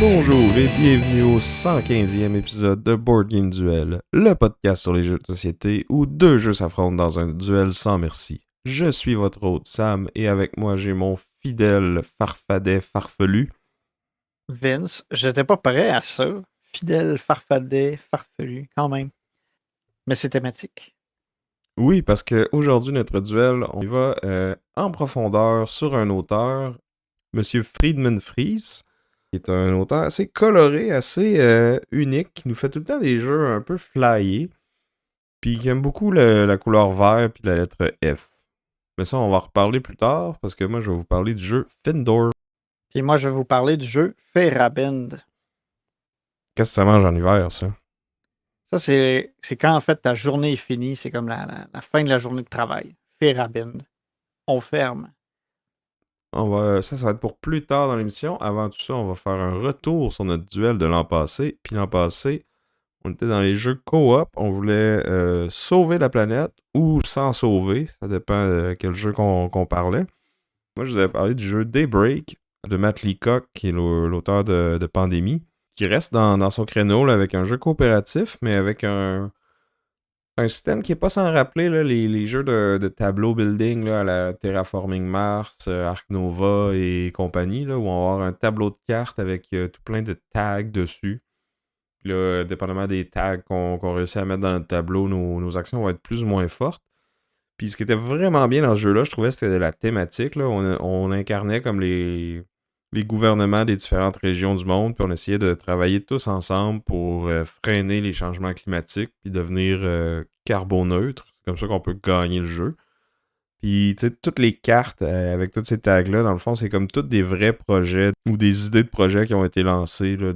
Bonjour et bienvenue au 115e épisode de Board Game Duel, le podcast sur les jeux de société où deux jeux s'affrontent dans un duel sans merci. Je suis votre hôte Sam et avec moi j'ai mon fidèle farfadet farfelu. Vince, j'étais pas prêt à ça. Fidèle, farfadet, farfelu, quand même. Mais c'est thématique. Oui, parce qu'aujourd'hui notre duel, on y va en profondeur sur un auteur, Monsieur Friedman Fries, qui est un auteur assez coloré, assez unique, qui nous fait tout le temps des jeux un peu flyés, puis qui aime beaucoup la couleur vert puis la lettre F. Mais ça, on va en reparler plus tard, parce que moi, je vais vous parler du jeu Findor. Puis moi, je vais vous parler du jeu Ferabend. Qu'est-ce que ça mange en hiver, ça? Ça, c'est quand, en fait, ta journée est finie. C'est comme la fin de la journée de travail. Ferabend. On ferme. Ça va être pour plus tard dans l'émission. Avant tout ça, on va faire un retour sur notre duel de l'an passé. Puis l'an passé, on était dans les jeux co-op. On voulait sauver la planète ou s'en sauver. Ça dépend de quel jeu qu'on parlait. Moi, je vous avais parlé du jeu Daybreak de Matt Leacock, qui est l'auteur de Pandémie, qui reste dans son créneau là, avec un jeu coopératif, mais avec un système qui est pas sans rappeler là, les jeux de tableau building là, à la Terraforming Mars, Ark Nova et compagnie, là, où on va avoir un tableau de cartes avec tout plein de tags dessus. Puis là, dépendamment des tags qu'on réussit à mettre dans notre tableau, nos actions vont être plus ou moins fortes. Puis ce qui était vraiment bien dans ce jeu-là, je trouvais, c'était la thématique. Là. On incarnait comme les gouvernements des différentes régions du monde, puis on essayait de travailler tous ensemble pour freiner les changements climatiques, puis devenir carboneutre. C'est comme ça qu'on peut gagner le jeu. Puis, tu sais, toutes les cartes avec tous ces tags-là, dans le fond, c'est comme tous des vrais projets ou des idées de projets qui ont été lancés là,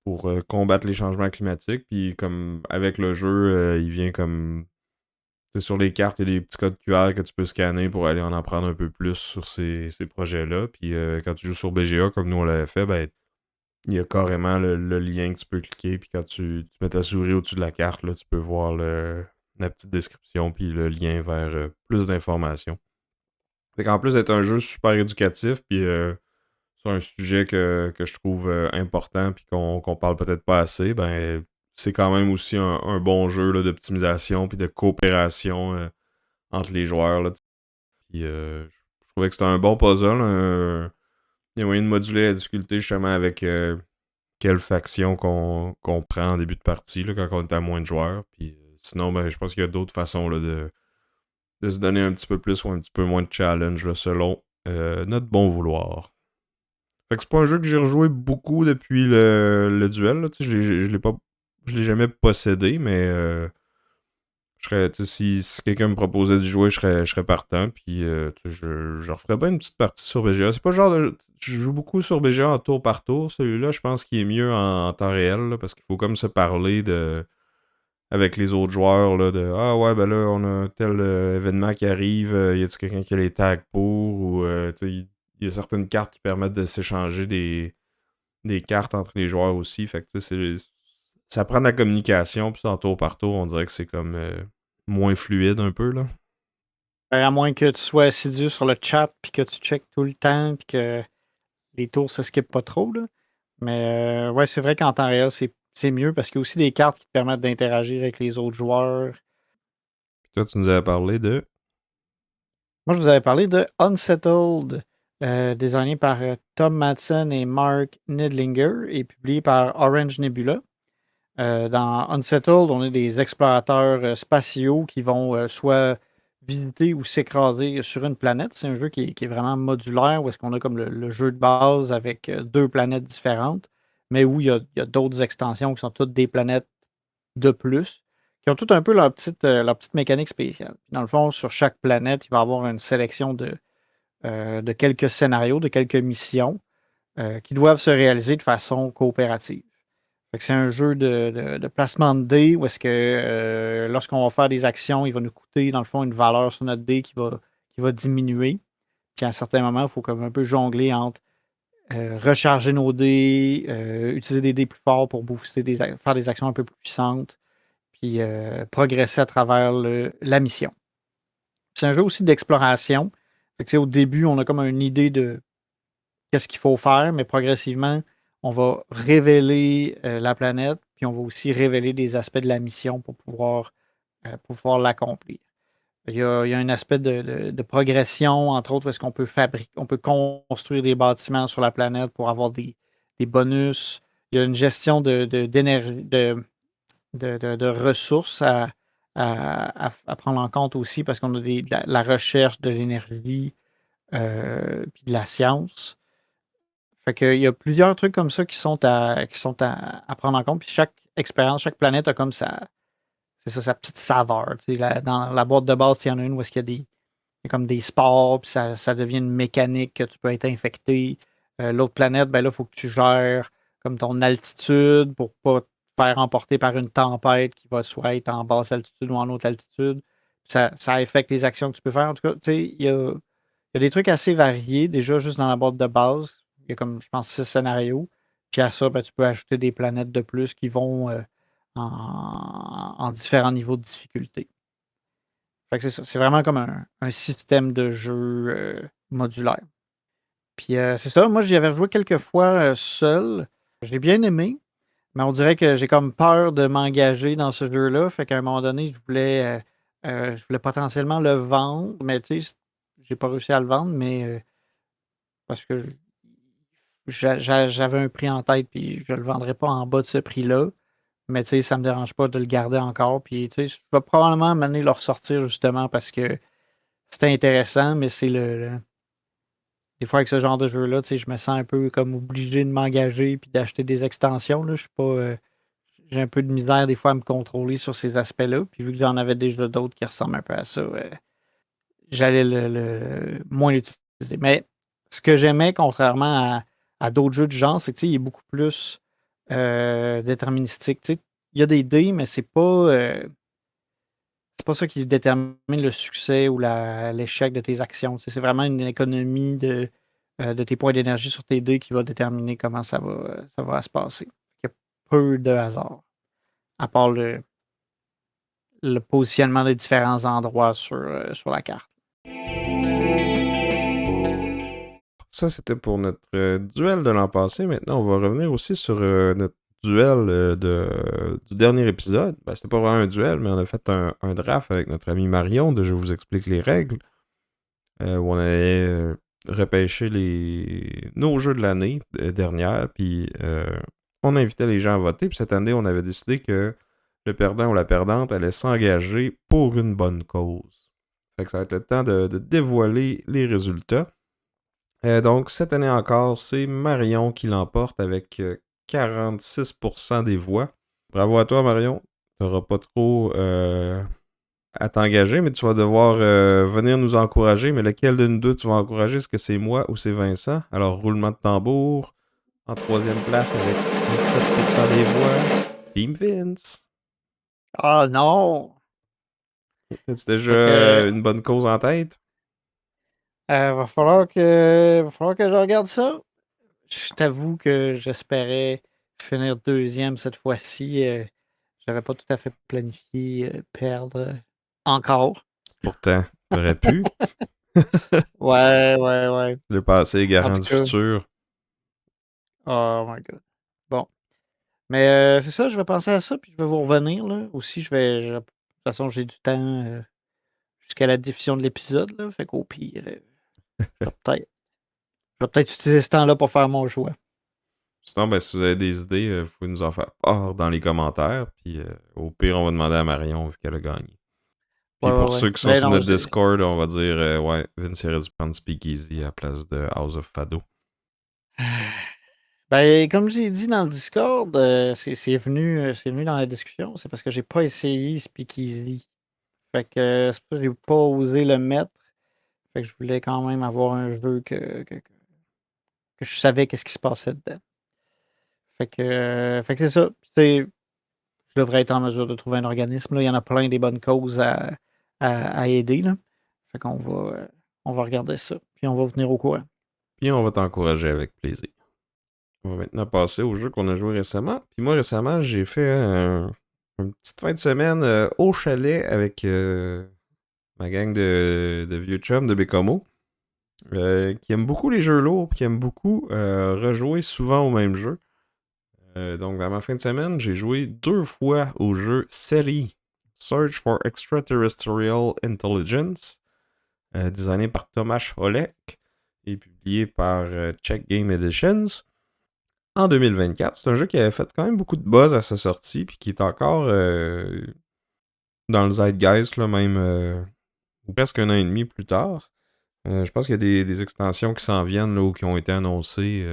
pour combattre les changements climatiques. Puis, comme avec le jeu, il vient comme sur les cartes, il y a des petits codes QR que tu peux scanner pour aller en apprendre un peu plus sur ces projets-là. Puis quand tu joues sur BGA, comme nous on l'avait fait, ben il y a carrément le lien que tu peux cliquer. Puis quand tu mets ta souris au-dessus de la carte, là, tu peux voir la petite description puis le lien vers plus d'informations. Fait qu'en plus d'être un jeu super éducatif, puis sur un sujet que je trouve important puis qu'on parle peut-être pas assez, ben c'est quand même aussi un bon jeu là, d'optimisation puis de coopération entre les joueurs. Là. Puis, je trouvais que c'était un bon puzzle. Il y a moyen de moduler la difficulté justement avec quelle faction qu'on prend en début de partie là, quand on est à moins de joueurs. Puis, sinon, ben, je pense qu'il y a d'autres façons là, de se donner un petit peu plus ou un petit peu moins de challenge là, selon notre bon vouloir. Fait que c'est pas un jeu que j'ai rejoué beaucoup depuis le duel. Là. Je l'ai jamais possédé, mais si quelqu'un me proposait d'y jouer, je serais partant. Puis je referais bien une petite partie sur BGA. C'est pas le genre de. Je joue beaucoup sur BGA en tour par tour. Celui-là, je pense qu'il est mieux en temps réel. Là, parce qu'il faut comme se parler avec les autres joueurs. Là, ah ouais, ben là, on a un tel événement qui arrive. Y a-tu quelqu'un qui a les tags pour? Ou il y a certaines cartes qui permettent de s'échanger des cartes entre les joueurs aussi. Fait que ça prend de la communication. Puis en tour par tour, on dirait que c'est comme moins fluide un peu. Là. À moins que tu sois assidu sur le chat, puis que tu checkes tout le temps, puis que les tours ne skippent pas trop. Là. Mais ouais, c'est vrai qu'en temps réel, c'est mieux parce qu'il y a aussi des cartes qui te permettent d'interagir avec les autres joueurs. Puis toi, tu nous avais parlé de. Moi, je vous avais parlé de Unsettled, designé par Tom Madsen et Mark Nidlinger et publié par Orange Nebula. Dans Unsettled, on est des explorateurs spatiaux qui vont soit visiter ou s'écraser sur une planète. C'est un jeu qui est vraiment modulaire, où est-ce qu'on a comme le jeu de base avec deux planètes différentes, mais où il y a d'autres extensions qui sont toutes des planètes de plus, qui ont tout un peu leur petite mécanique spéciale. Puis dans le fond, sur chaque planète, il va y avoir une sélection de quelques scénarios, de quelques missions qui doivent se réaliser de façon coopérative. Fait que c'est un jeu de placement de dés où est-ce que lorsqu'on va faire des actions, il va nous coûter, dans le fond, une valeur sur notre dé qui va diminuer. Puis à un certain moment, il faut comme un peu jongler entre recharger nos dés, utiliser des dés plus forts pour booster faire des actions un peu plus puissantes, puis progresser à travers la mission. C'est un jeu aussi d'exploration. Fait que, tu sais, au début, on a comme une idée de qu'est-ce qu'il faut faire, mais progressivement, on va révéler la planète, puis on va aussi révéler des aspects de la mission pour pouvoir l'accomplir. Il y a un aspect de progression, entre autres, où est-ce qu'on peut on peut construire des bâtiments sur la planète pour avoir des bonus. Il y a une gestion d'énergie, de ressources à prendre en compte aussi parce qu'on a la recherche de l'énergie puis de la science. Fait qu'il y a plusieurs trucs comme ça qui sont à prendre en compte. Puis chaque expérience, chaque planète a comme c'est ça, sa petite saveur. Tu sais, dans la boîte de base, il y en a une où est-ce qu'il y a il y a comme des sports, puis ça devient une mécanique que tu peux être infecté. L'autre planète, ben là, il faut que tu gères comme ton altitude pour pas te faire emporter par une tempête qui va soit être en basse altitude ou en haute altitude. Ça affecte les actions que tu peux faire. En tout cas, tu sais, il y a des trucs assez variés, déjà juste dans la boîte de base. Il y a comme, je pense, 6 scénarios. Puis à ça, ben, tu peux ajouter des planètes de plus qui vont en différents niveaux de difficulté. Fait que c'est ça. C'est vraiment comme un système de jeu modulaire. Puis c'est ça. Moi, j'y avais joué quelques fois seul. J'ai bien aimé, mais on dirait que j'ai comme peur de m'engager dans ce jeu-là. Fait qu'à un moment donné, je voulais potentiellement le vendre, mais tu sais, j'ai pas réussi à le vendre, mais parce que j'avais un prix en tête, puis je le vendrais pas en bas de ce prix-là. Mais tu sais, ça me dérange pas de le garder encore. Puis tu sais, je vais probablement m'amener le ressortir justement parce que c'était intéressant, mais des fois avec ce genre de jeu-là, tu sais, je me sens un peu comme obligé de m'engager puis d'acheter des extensions. Là. Je suis pas. J'ai un peu de misère des fois à me contrôler sur ces aspects-là. Puis vu que j'en avais déjà d'autres qui ressemblent un peu à ça, j'allais moins l'utiliser. Mais ce que j'aimais, contrairement à d'autres jeux du genre, c'est que tu sais, il est beaucoup plus déterministique. Tu sais, il y a des dés, mais c'est pas ça qui détermine le succès ou l'échec de tes actions. Tu sais, c'est vraiment une économie de tes points d'énergie sur tes dés qui va déterminer comment ça va se passer. Il y a peu de hasard, à part le positionnement des différents endroits sur la carte. Ça, c'était pour notre duel de l'an passé. Maintenant, on va revenir aussi sur notre duel du dernier épisode. Ben, c'était pas vraiment un duel, mais on a fait un draft avec notre ami Marion de Je vous explique les règles, où on allait repêcher nos jeux de l'année dernière, puis on invitait les gens à voter. Puis cette année, on avait décidé que le perdant ou la perdante allait s'engager pour une bonne cause. Fait que ça va être le temps de dévoiler les résultats. Donc, cette année encore, c'est Marion qui l'emporte avec 46% des voix. Bravo à toi, Marion. Tu n'auras pas trop à t'engager, mais tu vas devoir venir nous encourager. Mais lequel de nous deux tu vas encourager? Est-ce que c'est moi ou c'est Vincent? Alors, roulement de tambour. En troisième place avec 17% des voix. Team Vince. Ah non! As-tu déjà Fait que une bonne cause en tête? va falloir que je regarde ça. Je t'avoue que j'espérais finir deuxième cette fois-ci. J'avais pas tout à fait planifié perdre encore. Pourtant, t'aurais pu. Ouais, ouais, ouais. Le passé est En garant tout du cas, futur. oh my god. Bon. Mais c'est ça, je vais penser à ça, puis je vais vous revenir, là. Aussi, de toute façon, j'ai du temps jusqu'à la diffusion de l'épisode, là. Fait qu'au pire, je vais peut-être je vais peut-être utiliser ce temps-là pour faire mon choix. Sinon, ben, si vous avez des idées, vous pouvez nous en faire part dans les commentaires. Puis au pire, on va demander à Marion vu qu'elle a gagné. Ouais, Puis ouais, pour ouais. ceux qui sont Mais sur non, notre Discord, on va dire ouais, Vince aurait dû prendre Speakeasy à la place de House of Fado. Ben, comme j'ai dit dans le Discord, c'est venu dans la discussion. C'est parce que j'ai pas essayé Speakeasy. Fait que c'est pour ça que j'ai pas osé le mettre. Fait que je voulais quand même avoir un jeu que je savais qu'est-ce qui se passait dedans. Fait que c'est ça. Je devrais être en mesure de trouver un organisme. Là. Il y en a plein des bonnes causes à aider. Là. Fait qu'on on va regarder ça. Puis on va vous tenir au courant. Puis on va t'encourager avec plaisir. On va maintenant passer au jeu qu'on a joué récemment. Puis moi, récemment, j'ai fait une petite fin de semaine au chalet avec ma gang de vieux chums de Bécomo. Qui aiment beaucoup les jeux lourds, puis qui aiment beaucoup rejouer souvent au même jeu. Donc, dans ma fin de semaine, j'ai joué 2 fois au jeu Seri, Search for Extraterrestrial Intelligence, designé par Tomasz Holek et publié par Czech Game Editions en 2024. C'est un jeu qui avait fait quand même beaucoup de buzz à sa sortie, puis qui est encore dans le zeitgeist, là, même presque un an et demi plus tard. Je pense qu'il y a des extensions qui s'en viennent là, ou qui ont été annoncées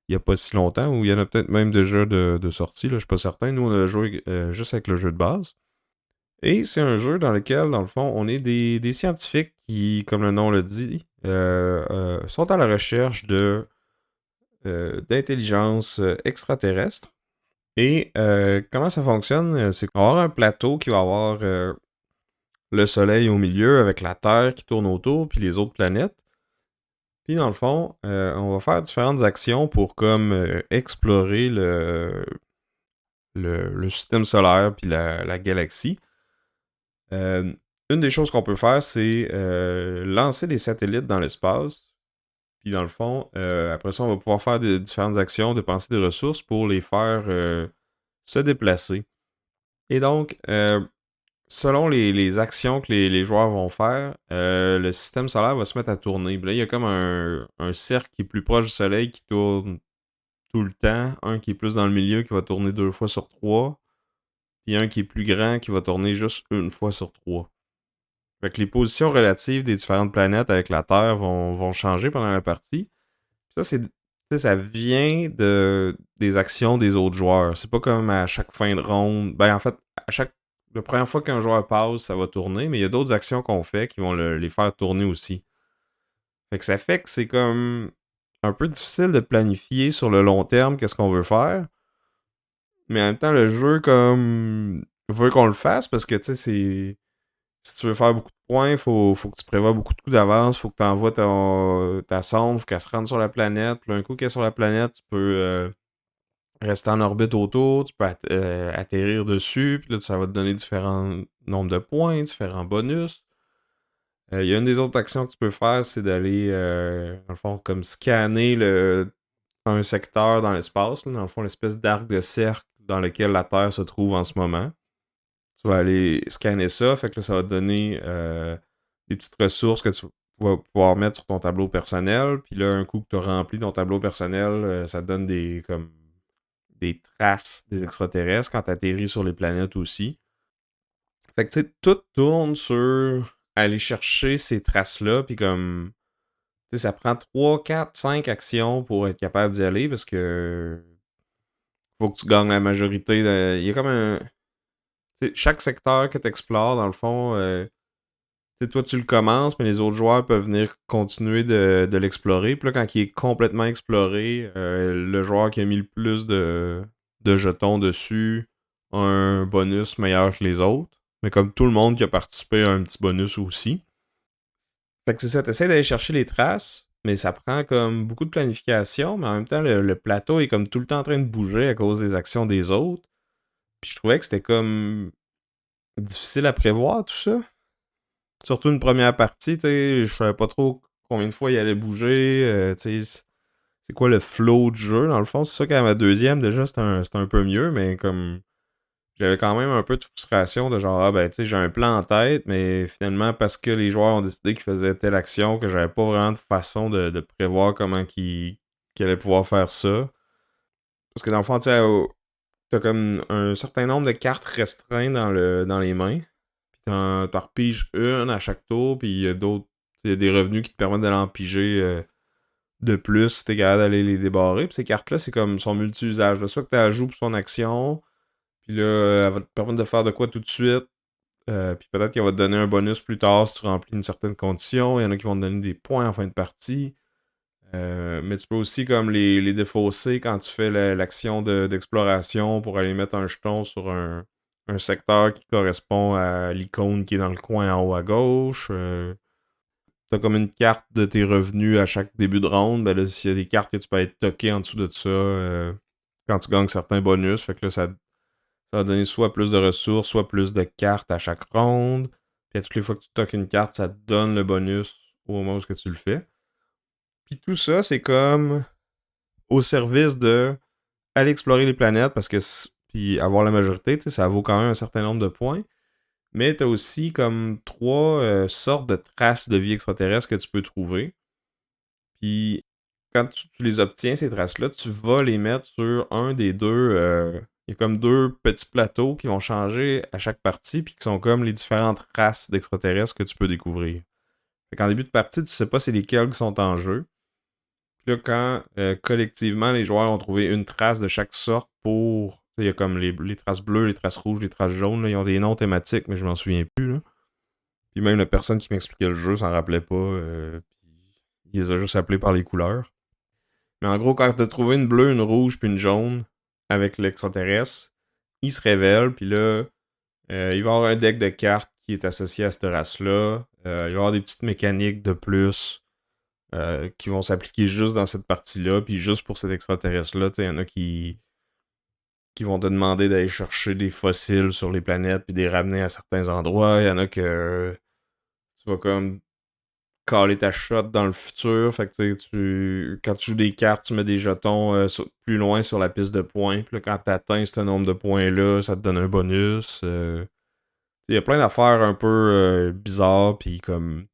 il n'y a pas si longtemps, ou il y en a peut-être même déjà de sortie, là, je suis pas certain. Nous, on a joué juste avec le jeu de base. Et c'est un jeu dans lequel, dans le fond, on est des scientifiques qui, comme le nom le dit, sont à la recherche d'intelligence extraterrestre. Et comment ça fonctionne? C'est qu'on va avoir un plateau qui va avoir le Soleil au milieu avec la Terre qui tourne autour, puis les autres planètes. Puis dans le fond, on va faire différentes actions pour comme explorer le système solaire puis la galaxie. Une des choses qu'on peut faire, c'est lancer des satellites dans l'espace. Puis dans le fond, après ça, on va pouvoir faire des différentes actions, dépenser des ressources pour les faire se déplacer. Et donc, selon les actions que les joueurs vont faire, le système solaire va se mettre à tourner. Puis là, il y a comme un cercle qui est plus proche du Soleil qui tourne tout le temps. Un qui est plus dans le milieu qui va tourner 2 fois sur 3. Puis un qui est plus grand qui va tourner juste 1 fois sur 3. Fait que les positions relatives des différentes planètes avec la Terre vont changer pendant la partie. Puis ça vient des actions des autres joueurs. C'est pas comme à chaque fin de ronde. Ben, en fait, la première fois qu'un joueur passe, ça va tourner, mais il y a d'autres actions qu'on fait qui vont les faire tourner aussi. Fait que c'est comme un peu difficile de planifier sur le long terme qu'est-ce qu'on veut faire. Mais en même temps, le jeu comme veut qu'on le fasse parce que tu sais, si tu veux faire beaucoup de points, faut que tu prévois beaucoup de coups d'avance, faut que tu envoies ta sonde, faut qu'elle se rende sur la planète. Puis un coup qu'elle est sur la planète, tu peux rester en orbite autour, tu peux atterrir dessus, puis là, ça va te donner différents nombres de points, différents bonus. Il y a une des autres actions que tu peux faire, c'est d'aller, dans le fond, comme scanner un secteur dans l'espace, là, dans le fond, l'espèce d'arc de cercle dans lequel la Terre se trouve en ce moment. Tu vas aller scanner ça, fait que là, ça va te donner des petites ressources que tu vas pouvoir mettre sur ton tableau personnel. Puis là, un coup que tu as rempli ton tableau personnel, ça te donne comme des traces des extraterrestres quand tu atterris sur les planètes aussi. Fait que tu sais, tout tourne sur aller chercher ces traces-là, puis comme tu sais, ça prend 3, 4, 5 actions pour être capable d'y aller parce que faut que tu gagnes la majorité. Il y a comme un. Chaque secteur que tu explores, dans le fond, toi tu le commences, mais les autres joueurs peuvent venir continuer de l'explorer. Puis là, quand il est complètement exploré, le joueur qui a mis le plus de jetons dessus a un bonus meilleur que les autres. Mais comme tout le monde qui a participé a un petit bonus aussi. Fait que c'est ça, t'essaies d'aller chercher les traces, mais ça prend comme beaucoup de planification, mais en même temps, le plateau est comme tout le temps en train de bouger à cause des actions des autres. Puis je trouvais que c'était comme difficile à prévoir tout ça. Surtout une première partie, tu sais, je savais pas trop combien de fois il allait bouger, tu sais, c'est quoi le flow du jeu, dans le fond. C'est ça qu'à ma deuxième, déjà, c'était un peu mieux, mais comme j'avais quand même un peu de frustration de genre, ah ben, tu sais, j'ai un plan en tête, mais finalement, parce que les joueurs ont décidé qu'ils faisaient telle action, que j'avais pas vraiment de façon de prévoir comment qu'ils allaient pouvoir faire ça. Parce que dans le fond, tu sais, t'as comme un certain nombre de cartes restreintes dans les mains. Puis t'en repiges une à chaque tour, puis il y a d'autres. Il y a des revenus qui te permettent d'aller en piger de plus si t'es capable d'aller les débarrer. Puis ces cartes-là, c'est comme son multi-usage. Là. Soit que tu joué pour son action, puis là, elle va te permettre de faire de quoi tout de suite. Puis peut-être qu'elle va te donner un bonus plus tard si tu remplis une certaine condition. Il y en a qui vont te donner des points en fin de partie. Mais tu peux aussi comme les défausser quand tu fais l'action d'exploration pour aller mettre un jeton sur un secteur qui correspond à l'icône qui est dans le coin en haut à gauche. T'as comme une carte de tes revenus à chaque début de ronde. Ben là, s'il y a des cartes que tu peux être toqué en dessous de ça quand tu gagnes certains bonus, fait que là, ça va donner soit plus de ressources, soit plus de cartes à chaque ronde. Puis à toutes les fois que tu toques une carte, ça te donne le bonus au moment où tu le fais. Puis tout ça, c'est comme au service de aller explorer les planètes parce que puis avoir la majorité, ça vaut quand même un certain nombre de points. Mais t'as aussi comme 3 sortes de traces de vie extraterrestre que tu peux trouver. Puis quand tu les obtiens, ces traces-là, tu vas les mettre sur un des deux. Il y a comme deux petits plateaux qui vont changer à chaque partie, puis qui sont comme les différentes races d'extraterrestres que tu peux découvrir. Fait qu'en début de partie, tu sais pas c'est lesquels qui sont en jeu. Puis là, quand collectivement les joueurs ont trouvé une trace de chaque sorte pour. Il y a comme les traces bleues, les traces rouges, les traces jaunes, là, ils ont des noms thématiques, mais je m'en souviens plus. Là. Puis même la personne qui m'expliquait le jeu s'en rappelait pas. Puis il les a juste appelés par les couleurs. Mais en gros, quand tu as trouvé une bleue, une rouge, puis une jaune avec l'extraterrestre, il se révèle, puis là, il va y avoir un deck de cartes qui est associé à cette race-là. Il va y avoir des petites mécaniques de plus qui vont s'appliquer juste dans cette partie-là, puis juste pour cet extraterrestre-là. Il y en a qui vont te demander d'aller chercher des fossiles sur les planètes, puis de les ramener à certains endroits. Il y en a que tu vas comme caler ta shot dans le futur. Fait que quand tu joues des cartes, tu mets des jetons plus loin sur la piste de points. Puis là, quand tu atteins ce nombre de points-là, ça te donne un bonus. Il y a plein d'affaires un peu bizarres, puis comme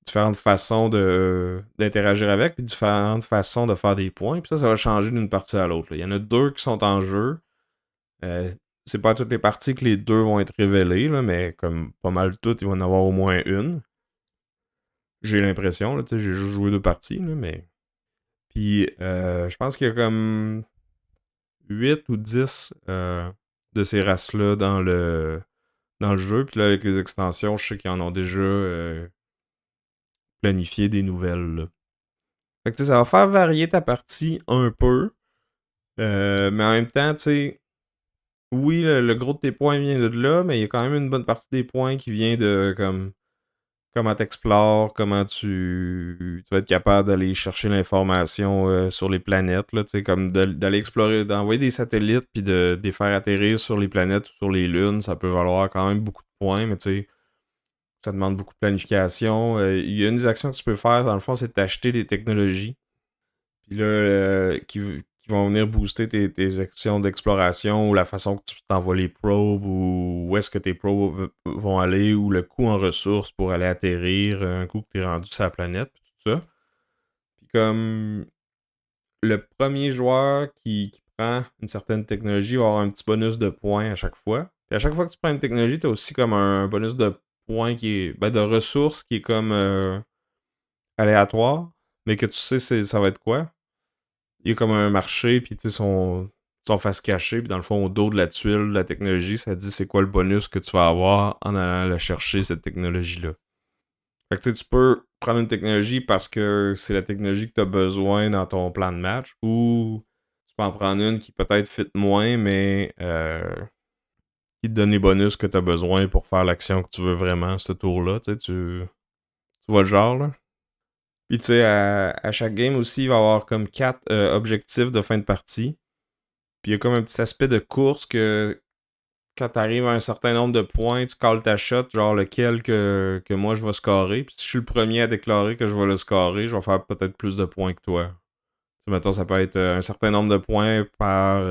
différentes façons d'interagir avec, puis différentes façons de faire des points. Puis ça va changer d'une partie à l'autre. Il y en a 2 qui sont en jeu. C'est pas à toutes les parties que les 2 vont être révélés, là, mais comme pas mal toutes, il va en avoir au moins une. J'ai l'impression, là, j'ai juste joué 2 parties, là, mais. Puis, je pense qu'il y a comme 8 ou 10 de ces races-là dans le jeu. Puis là, avec les extensions, je sais qu'ils en ont déjà planifié des nouvelles. Là. Fait que ça va faire varier ta partie un peu. Mais en même temps, tu sais, oui, le gros de tes points vient de là, mais il y a quand même une bonne partie des points qui vient de comme comment t'explores, comment tu vas être capable d'aller chercher l'information sur les planètes, là, comme d'aller explorer, d'envoyer des satellites puis de les faire atterrir sur les planètes ou sur les lunes, ça peut valoir quand même beaucoup de points, mais tu sais, ça demande beaucoup de planification. Il y a une des actions que tu peux faire, dans le fond, c'est d'acheter des technologies. Puis là, qui vont venir booster tes actions d'exploration ou la façon que tu t'envoies les probes ou où est-ce que tes probes vont aller ou le coût en ressources pour aller atterrir un coup que tu es rendu sur la planète, tout ça. Puis comme le premier joueur qui prend une certaine technologie va avoir un petit bonus de points à chaque fois. Puis à chaque fois que tu prends une technologie, tu as aussi comme un bonus de points qui est. Ben, de ressources qui est comme aléatoire, mais que tu sais ça va être quoi. Il y a comme un marché, puis tu sais, son face cachée, puis dans le fond, au dos de la tuile de la technologie, ça dit c'est quoi le bonus que tu vas avoir en allant la chercher, cette technologie-là. Fait que tu peux prendre une technologie parce que c'est la technologie que tu as besoin dans ton plan de match, ou tu peux en prendre une qui peut-être fit moins, mais qui te donne les bonus que tu as besoin pour faire l'action que tu veux vraiment, ce tour-là. Tu vois le genre, là? Puis tu sais, à chaque game aussi, il va y avoir comme 4 objectifs de fin de partie. Puis il y a comme un petit aspect de course que quand tu arrives à un certain nombre de points, tu calls ta shot, genre lequel que moi je vais scorer. Puis si je suis le premier à déclarer que je vais le scorer, je vais faire peut-être plus de points que toi. Tu sais, mettons, ça peut être un certain nombre de points par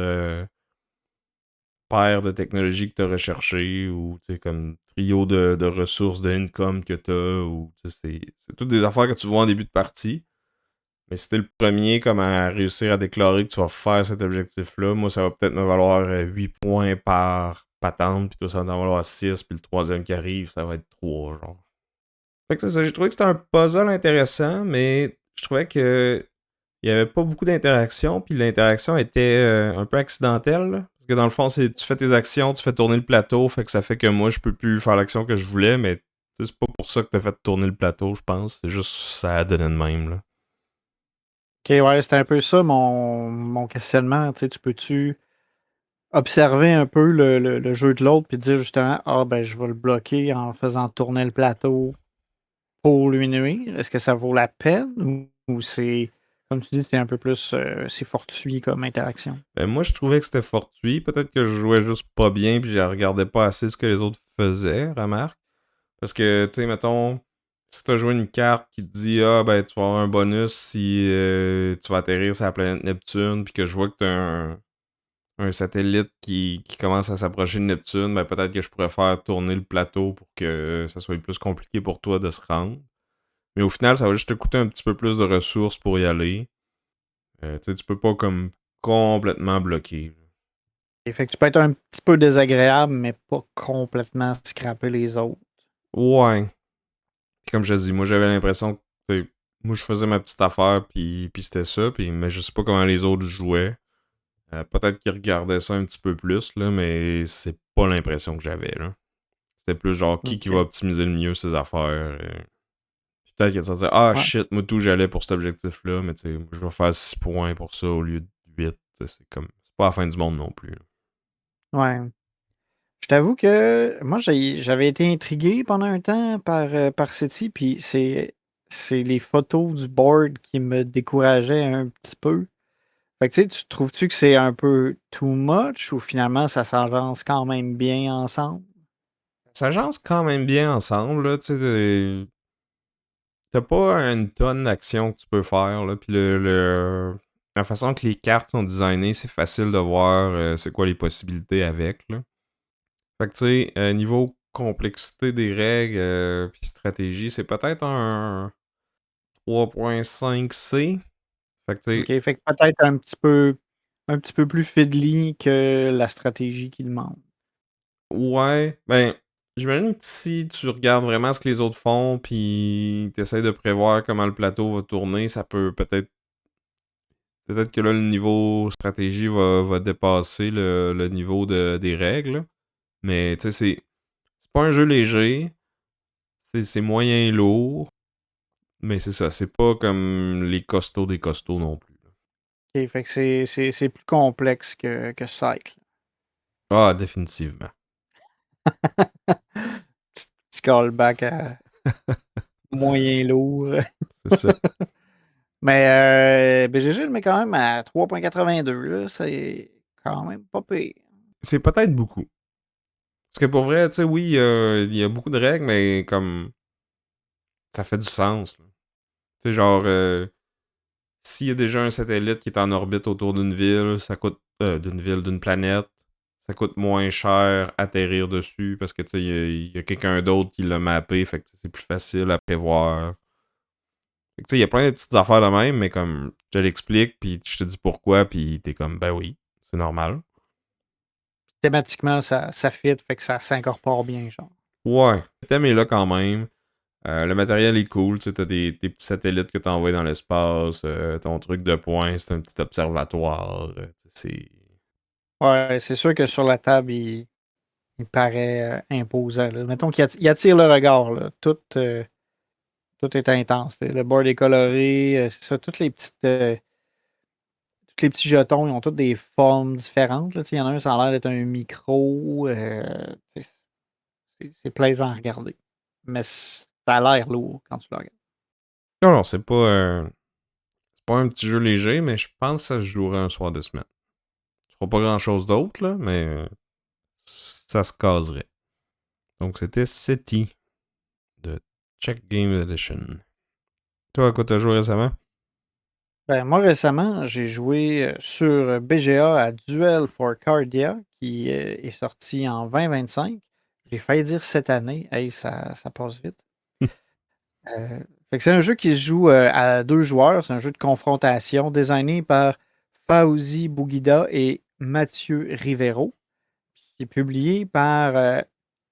paire de technologies que tu as recherché ou tu sais, comme trio de ressources de income que tu as. Ou, c'est toutes des affaires que tu vois en début de partie. Mais si t'es le premier comme à réussir à déclarer que tu vas faire cet objectif-là, moi ça va peut-être me valoir 8 points par patente, puis toi ça va en valoir 6, puis le troisième qui arrive, ça va être 3, genre. Fait que c'est ça, j'ai trouvé que c'était un puzzle intéressant, mais je trouvais que il y avait pas beaucoup d'interaction, puis l'interaction était un peu accidentelle. Là. Parce que dans le fond, c'est tu fais tes actions, tu fais tourner le plateau, fait que ça fait que moi je peux plus faire l'action que je voulais, mais c'est pas pour ça que t'as fait tourner le plateau, je pense. C'est juste ça a donné de même. Là. Ok, ouais, c'était un peu ça mon questionnement. Tu sais, tu peux-tu observer un peu le jeu de l'autre puis dire justement, ah ben je vais le bloquer en faisant tourner le plateau pour lui nuire? Est-ce que ça vaut la peine ou c'est, comme tu dis, c'est un peu plus, c'est fortuit comme interaction? Ben, moi, je trouvais que c'était fortuit. Peut-être que je jouais juste pas bien puis je regardais pas assez ce que les autres faisaient, remarque. Parce que, tu sais, mettons, si t'as joué une carte qui te dit ah ben tu vas avoir un bonus si tu vas atterrir sur la planète Neptune, puis que je vois que t'as un satellite qui commence à s'approcher de Neptune, ben peut-être que je pourrais faire tourner le plateau pour que ça soit plus compliqué pour toi de se rendre. Mais au final, ça va juste te coûter un petit peu plus de ressources pour y aller. Tu sais, tu peux pas comme complètement bloquer. Et fait que tu peux être un petit peu désagréable, mais pas complètement scraper les autres. Ouais. Puis comme je te dis, moi j'avais l'impression que moi je faisais ma petite affaire puis c'était ça, puis mais je sais pas comment les autres jouaient. Peut-être qu'ils regardaient ça un petit peu plus là, mais c'est pas l'impression que j'avais là. C'était plus genre qui va Ok. optimiser le mieux ses affaires. Puis peut-être qu'ils se disaient ah Ouais. shit, moi tout j'allais pour cet objectif là, mais tu sais, je vais faire 6 points pour ça au lieu de 8. C'est comme c'est pas la fin du monde non plus. Là. Ouais. Je t'avoue que moi, j'avais été intrigué pendant un temps par City, puis c'est les photos du board qui me décourageaient un petit peu. Fait que tu sais, tu trouves-tu que c'est un peu too much ou finalement ça s'avance quand même bien ensemble? Ça agence quand même bien ensemble là, tu sais. T'as pas une tonne d'actions que tu peux faire, là. Puis la façon que les cartes sont designées, c'est facile de voir c'est quoi les possibilités avec, là. Fait que, tu sais, niveau complexité des règles puis stratégie, c'est peut-être un 3.5C. Fait que, tu sais, OK, fait que peut-être un petit peu plus fiddly que la stratégie qu'il demande. ouais, ben, j'imagine que si tu regardes vraiment ce que les autres font, puis t'essayes de prévoir comment le plateau va tourner, ça peut peut-être. Peut-être que là, le niveau stratégie va dépasser le niveau des règles. Mais tu sais, c'est pas un jeu léger. C'est moyen lourd. Mais c'est ça, c'est pas comme les costauds des costauds non plus. OK, fait que c'est plus complexe que Cycle. Ah, définitivement. Petit callback à moyen lourd. C'est ça. Mais BGG le met quand même à 3,82 là. C'est quand même pas pire. C'est peut-être beaucoup. Parce que pour vrai, tu sais, oui, il y a beaucoup de règles, mais comme ça fait du sens. Là. Tu sais, genre, s'il y a déjà un satellite qui est en orbite autour d'une ville, ça coûte. D'une ville, d'une planète, ça coûte moins cher atterrir dessus parce que tu sais, il y a quelqu'un d'autre qui l'a mappé, fait que c'est plus facile à prévoir. Fait que tu sais, il y a plein de petites affaires de même, mais comme je l'explique, puis je te dis pourquoi, puis t'es comme ben oui, c'est normal. Thématiquement, ça fit, fait que ça s'incorpore bien, genre. Ouais, le thème est là quand même. Le matériel est cool, tu sais, t'as des petits satellites que t'envoies dans l'espace, ton truc de pointe, c'est un petit observatoire. C'est. Ouais, c'est sûr que sur la table, il paraît imposant. Là. Mettons il attire le regard. Là. Tout est intense. Le board est coloré. C'est ça, tous les petits jetons, ils ont tous des formes différentes. Là. Il y en a un, ça a l'air d'être un micro. C'est plaisant à regarder. Mais ça a l'air lourd quand tu le regardes. Non, non, c'est pas un petit jeu léger, mais je pense que ça se jouerait un soir de semaine. Je ferai pas grand chose d'autre, là, mais ça se caserait. Donc c'était SETI de Check Game Edition. Toi, à quoi t'as joué récemment? Ben, moi, récemment, j'ai joué sur BGA à Duel for Cardia, qui est sorti en 2025. J'ai failli dire cette année. Hey, ça passe vite. Fait que c'est un jeu qui se joue à deux joueurs. C'est un jeu de confrontation designé par Fauzi Bouguida et Mathieu Rivero, qui est publié par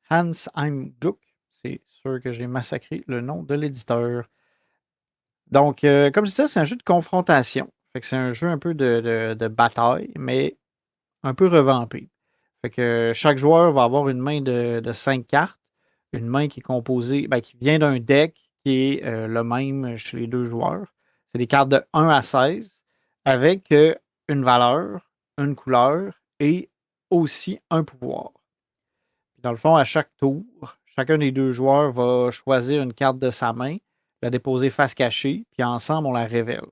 Hans Heimgluck. C'est sûr que j'ai massacré le nom de l'éditeur. Donc, comme je disais, c'est un jeu de confrontation. Fait que c'est un jeu un peu de bataille, mais un peu revampé. Fait que chaque joueur va avoir une main de 5 cartes. Une main qui est composée, ben, qui vient d'un deck qui est le même chez les deux joueurs. C'est des cartes de 1 à 16 avec une valeur, une couleur et aussi un pouvoir. Puis dans le fond, à chaque tour, chacun des deux joueurs va choisir une carte de sa main, la déposer face cachée, puis ensemble, on la révèle.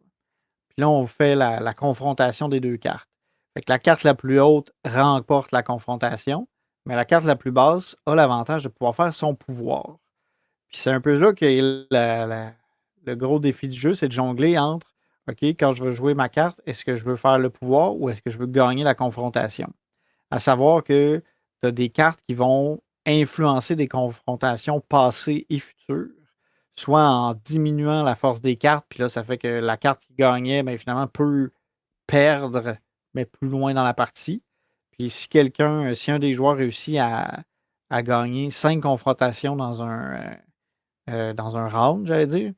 Puis là, on fait la confrontation des deux cartes. Fait que la carte la plus haute remporte la confrontation, mais la carte la plus basse a l'avantage de pouvoir faire son pouvoir. Puis c'est un peu là que le gros défi du jeu, c'est de jongler entre OK, quand je veux jouer ma carte, est-ce que je veux faire le pouvoir ou est-ce que je veux gagner la confrontation? À savoir que tu as des cartes qui vont influencer des confrontations passées et futures, soit en diminuant la force des cartes, puis là, ça fait que la carte qui gagnait, ben, finalement, peut perdre, mais plus loin dans la partie. Puis si un des joueurs réussit à gagner 5 confrontations dans un round, j'allais dire,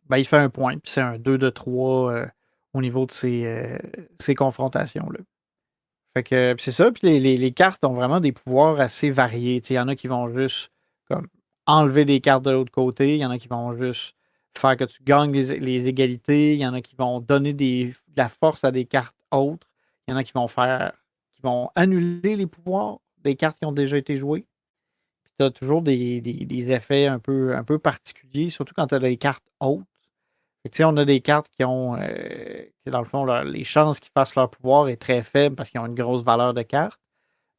ben, il fait un point, puis c'est un 2 de 3 au niveau de ces confrontations-là. Fait que c'est ça, puis les cartes ont vraiment des pouvoirs assez variés. Il y en a qui vont juste comme enlever des cartes de l'autre côté, il y en a qui vont juste faire que tu gagnes les égalités, il y en a qui vont donner de la force à des cartes autres, il y en a qui vont annuler les pouvoirs des cartes qui ont déjà été jouées. Puis tu as toujours des effets un peu particuliers, surtout quand tu as des cartes hautes. Fait que, on a des cartes qui ont, que dans le fond, les chances qu'ils fassent leur pouvoir est très faible parce qu'ils ont une grosse valeur de carte.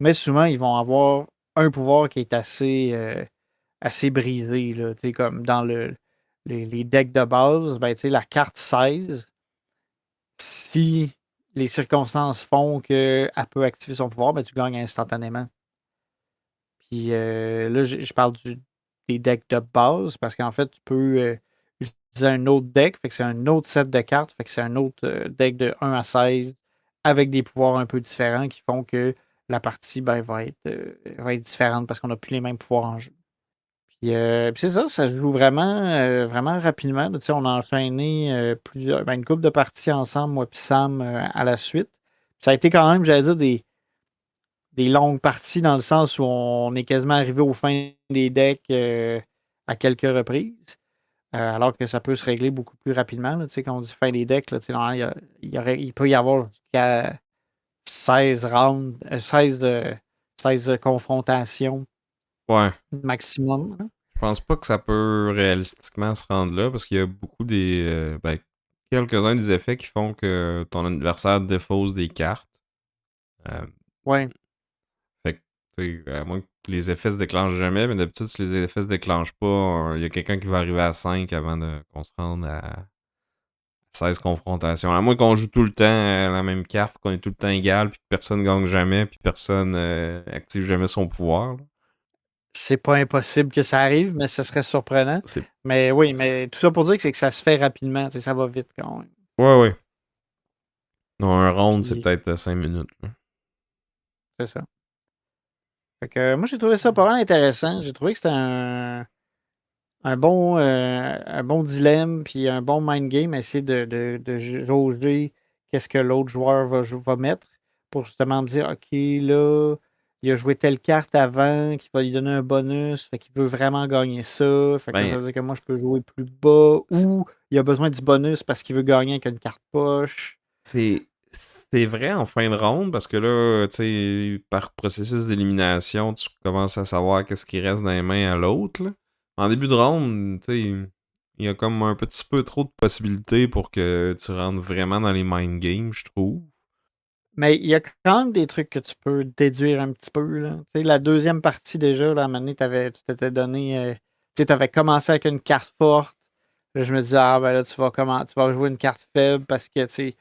Mais souvent, ils vont avoir un pouvoir qui est assez brisé. Là, comme dans les decks de base, ben, la carte 16, si les circonstances font qu'elle peut activer son pouvoir, ben, tu gagnes instantanément. Puis là, je parle des decks de base parce qu'en fait, tu peux utiliser un autre deck. Fait que c'est un autre set de cartes. Fait que c'est un autre deck de 1 à 16 avec des pouvoirs un peu différents qui font que la partie ben, va être différente parce qu'on n'a plus les mêmes pouvoirs en jeu. Puis c'est ça, ça se joue vraiment rapidement. Là, on a enchaîné une couple de parties ensemble, moi et Sam, à la suite. Puis ça a été quand même, j'allais dire, des longues parties dans le sens où on est quasiment arrivé aux fins des decks à quelques reprises. Alors que ça peut se régler beaucoup plus rapidement. Là, quand on dit fin des decks, là, il peut y avoir jusqu'à 16 rounds, 16 confrontations Ouais. maximum. Là. Je pense pas que ça peut réalistiquement se rendre là parce qu'il y a beaucoup quelques-uns des effets qui font que ton adversaire défausse des cartes. Euh, Ouais. Fait que, à moins que les effets se déclenchent jamais, mais d'habitude, si les effets se déclenchent pas, il y a quelqu'un qui va arriver à 5 avant qu'on se rende à 16 confrontations. À moins qu'on joue tout le temps la même carte, qu'on est tout le temps égal, puis que personne gagne jamais, puis personne active jamais son pouvoir. Là. C'est pas impossible que ça arrive, mais ce serait surprenant. C'est... Mais oui, mais tout ça pour dire que c'est que ça se fait rapidement. Ça va vite quand même. Ouais, ouais. Non, un round, c'est Puis, peut-être 5 minutes. Là. c'est ça. Fait que, moi, j'ai trouvé ça pas mal intéressant. J'ai trouvé que c'était un bon dilemme, puis un bon mind game, essayer de jauger qu'est-ce que l'autre joueur va mettre pour justement me dire, OK, là, il a joué telle carte avant qui va lui donner un bonus, fait qu'il veut vraiment gagner ça. Fait que là, ça Ben, veut dire que moi, je peux jouer plus bas, c'est ou il a besoin du bonus parce qu'il veut gagner avec une carte poche. c'est vrai en fin de ronde parce que là, tu sais, par processus d'élimination, tu commences à savoir qu'est-ce qui reste dans les mains à l'autre. Là. En début de ronde, tu sais, il y a comme un petit peu trop de possibilités pour que tu rentres vraiment dans les mind games, je trouve. Mais il y a quand même des trucs que tu peux déduire un petit peu. Là. Tu sais, la deuxième partie déjà, là, à un moment donné, tu t'étais donné. Tu avais commencé avec une carte forte. Là, je me disais, ah ben là, tu vas jouer une carte faible parce que tu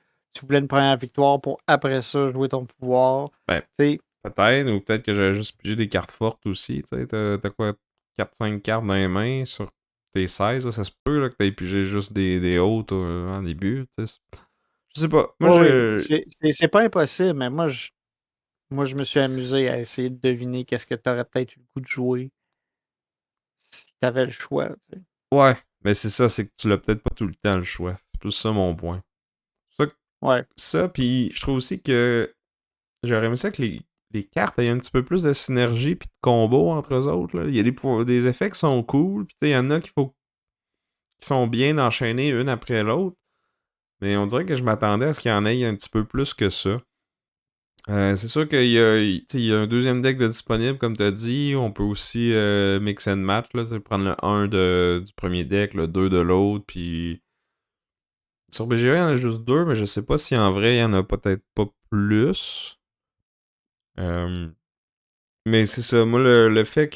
voulais une première victoire pour après ça jouer ton pouvoir. Ben, Tu sais, peut-être, ou peut-être que j'avais juste pigé des cartes fortes aussi. Tu sais, t'as quoi, 4-5 cartes dans les mains sur tes 16, là, ça se peut là, que t'aies pigé juste des hautes en début. Tu sais. Je sais pas. Moi, oui, je. c'est pas impossible, mais moi, je me suis amusé à essayer de deviner qu'est-ce que tu aurais peut-être eu le coup de jouer si tu avais le choix. Tu sais. Ouais, mais c'est ça, c'est que tu l'as peut-être pas tout le temps le choix. C'est plus ça mon point. Ça, Ouais. puis je trouve aussi que j'aurais aimé ça que les cartes aient un petit peu plus de synergie puis de combo entre eux autres. Là. Il y a des effets qui sont cool, puis il y en a qu'il faut qui sont bien enchaînées une après l'autre. Mais on dirait que je m'attendais à ce qu'il y en ait un petit peu plus que ça. C'est sûr qu'il y a, il y a un deuxième deck de disponible, comme tu as dit. On peut aussi mix and match, là, prendre le 1 du premier deck, le 2 de l'autre, puis sur BGA, il y en a juste deux, mais je sais pas si en vrai, il y en a peut-être pas plus. Euh, mais c'est ça, moi, le fait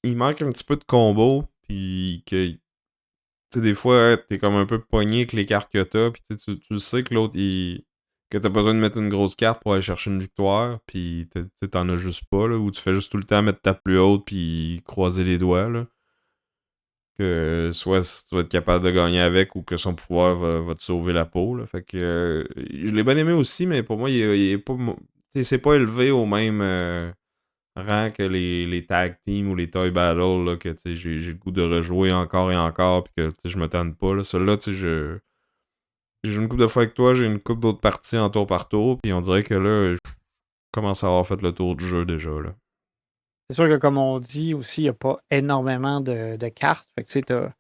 il manque un petit peu de combo, puis que, tu sais, des fois, t'es comme un peu pogné avec les cartes que t'as, puis tu le sais que l'autre, que t'as besoin de mettre une grosse carte pour aller chercher une victoire, puis t'en as juste pas, là, ou tu fais juste tout le temps mettre ta plus haute, puis croiser les doigts, là. Que soit tu vas être capable de gagner avec ou que son pouvoir va te sauver la peau. Là. Fait que je l'ai bien aimé aussi, mais pour moi, il est pas. C'est pas élevé au même rang que les tag teams ou les toy battles là, que j'ai le goût de rejouer encore et encore puis que je me tente pas. Là. Celui-là, j'ai joué une couple de fois avec toi, j'ai une couple d'autres parties en tour par tour, puis on dirait que là, je commence à avoir fait le tour du jeu déjà. Là. C'est sûr que, comme on dit aussi, il n'y a pas énormément de cartes. Fait que, tu sais,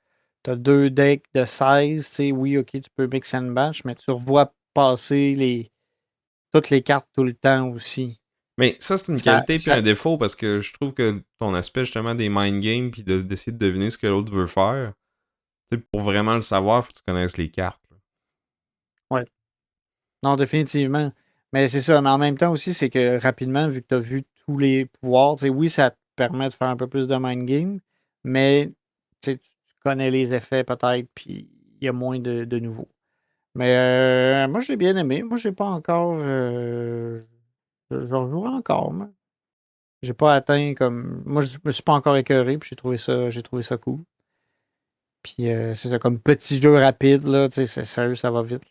t'as deux decks de 16. Tu sais, oui, OK, tu peux mix and match, mais tu revois passer toutes les cartes tout le temps aussi. Mais ça, c'est une Ça, qualité puis ça, un défaut parce que je trouve que ton aspect justement des mind games puis d'essayer de deviner ce que l'autre veut faire, tu sais, pour vraiment le savoir, faut que tu connaisses les cartes. Là. ouais. Non, définitivement. Mais c'est ça. Mais en même temps aussi, c'est que rapidement, vu que tu as vu tous les pouvoirs, tu sais, oui, ça te permet de faire un peu plus de mind game, mais tu sais, tu connais les effets peut-être, puis il y a moins de nouveaux. Mais moi, je l'ai bien aimé. Moi, j'ai pas encore. Je rejouerai encore, moi. J'ai pas atteint comme. Moi, je me suis pas encore écœuré, puis j'ai trouvé ça cool. Puis c'est ça, comme petit jeu rapide, là, tu sais, c'est sérieux, ça va vite.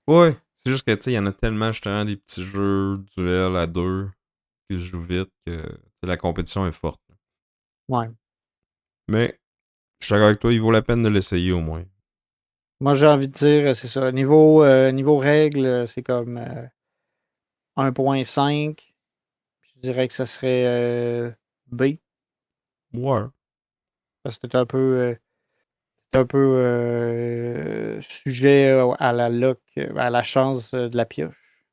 Ouais, c'est juste que tu sais, il y en a tellement justement des petits jeux duels à deux qui se jouent vite que tu sais, la compétition est forte. Là. Ouais. Mais je suis d'accord avec toi, il vaut la peine de l'essayer au moins. Moi, j'ai envie de dire, c'est ça. Niveau règles, c'est comme 1.5. Je dirais que ça serait B, Ouais. parce que t'es un peu sujet à la luck, à la chance de la pioche.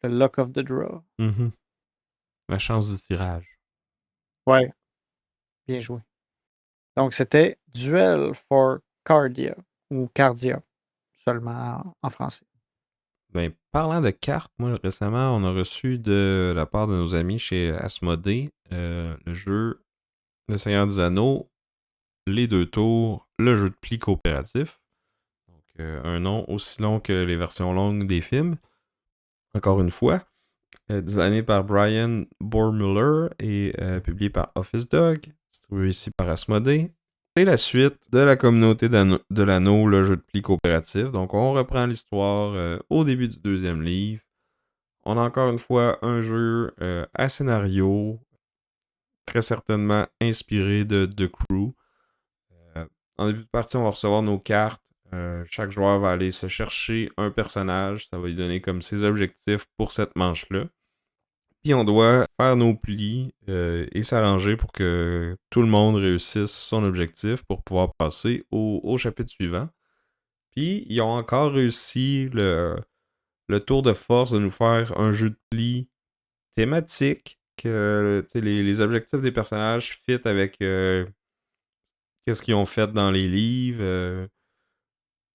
Le luck of the draw. Mhm. La chance de tirage. Ouais, bien joué. Donc, c'était Duel for Cardia, ou Cardia, seulement en français. Ben, parlant de cartes, moi récemment, on a reçu de la part de nos amis chez Asmodée le jeu Le Seigneur des Anneaux, les deux tours, le jeu de pli coopératif. Donc, un nom aussi long que les versions longues des films. Encore une fois, designé par Brian Bourmuller et publié par Office Dog, distribué ici par Asmodée. C'est la suite de la communauté de l'anneau, le jeu de pli coopératif. Donc, on reprend l'histoire au début du deuxième livre. On a encore une fois un jeu à scénario, très certainement inspiré de The Crew. En début de partie, on va recevoir nos cartes. Chaque joueur va aller se chercher un personnage. Ça va lui donner comme ses objectifs pour cette manche-là. Puis on doit faire nos plis et s'arranger pour que tout le monde réussisse son objectif pour pouvoir passer au chapitre suivant. Puis ils ont encore réussi le tour de force de nous faire un jeu de plis thématique que les objectifs des personnages fit avec qu'est-ce qu'ils ont fait dans les livres.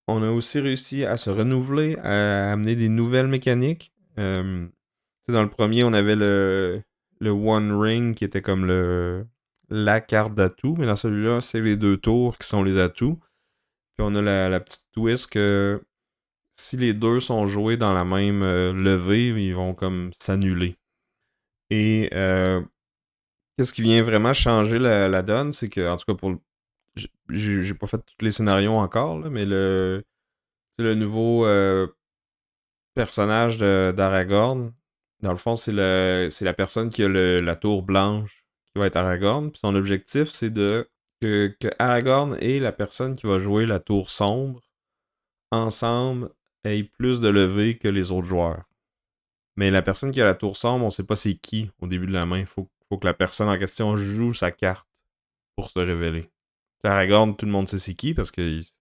On a aussi réussi à se renouveler, à amener des nouvelles mécaniques. Dans le premier, on avait le One Ring qui était comme la carte d'atout, mais dans celui-là, c'est les deux tours qui sont les atouts. Puis on a la petite twist que si les deux sont joués dans la même levée, ils vont comme s'annuler. Et qu'est-ce qui vient vraiment changer la donne, c'est que, en tout cas, j'ai pas fait tous les scénarios encore, là, mais le nouveau personnage d'Aragorn, dans le fond, c'est la personne qui a la tour blanche qui va être Aragorn. Puis son objectif, c'est que Aragorn et la personne qui va jouer la tour sombre, ensemble, aient plus de levée que les autres joueurs. Mais la personne qui a la tour sombre, on sait pas c'est qui au début de la main. Faut que la personne en question joue sa carte pour se révéler. Aragorn, tout le monde sait c'est qui, parce que si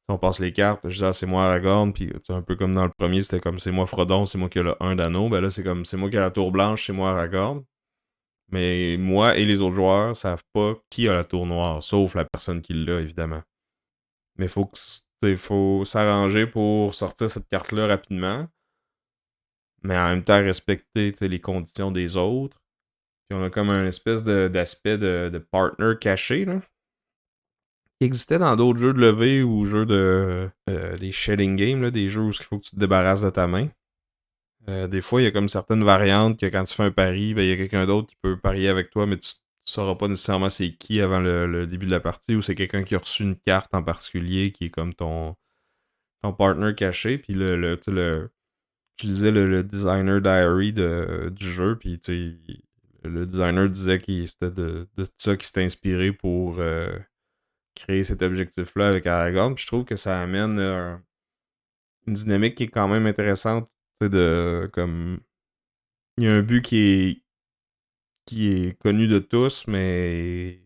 on passe les cartes, je dis c'est moi Aragorn, puis c'est un peu comme dans le premier, c'était comme c'est moi Frodon, c'est moi qui ai le 1 d'anneau, ben là c'est comme c'est moi qui ai la tour blanche, c'est moi Aragorn. Mais moi et les autres joueurs savent pas qui a la tour noire, sauf la personne qui l'a, évidemment. Mais faut s'arranger pour sortir cette carte-là rapidement, mais en même temps respecter les conditions des autres. Puis on a comme un espèce d'aspect de partner caché, là, qui existait dans d'autres jeux de levée ou jeux des shedding games, là, des jeux où il faut que tu te débarrasses de ta main. Des fois, il y a comme certaines variantes que quand tu fais un pari, ben, il y a quelqu'un d'autre qui peut parier avec toi, mais tu sauras pas nécessairement c'est qui avant le début de la partie, ou c'est quelqu'un qui a reçu une carte en particulier qui est comme ton partner caché. Puis je lisais le designer diary du jeu, puis le designer disait que c'était de ça qui s'était inspiré pour créer cet objectif-là avec Aragorn. Puis je trouve que ça amène une dynamique qui est quand même intéressante. Comme il y a un but qui est connu de tous, mais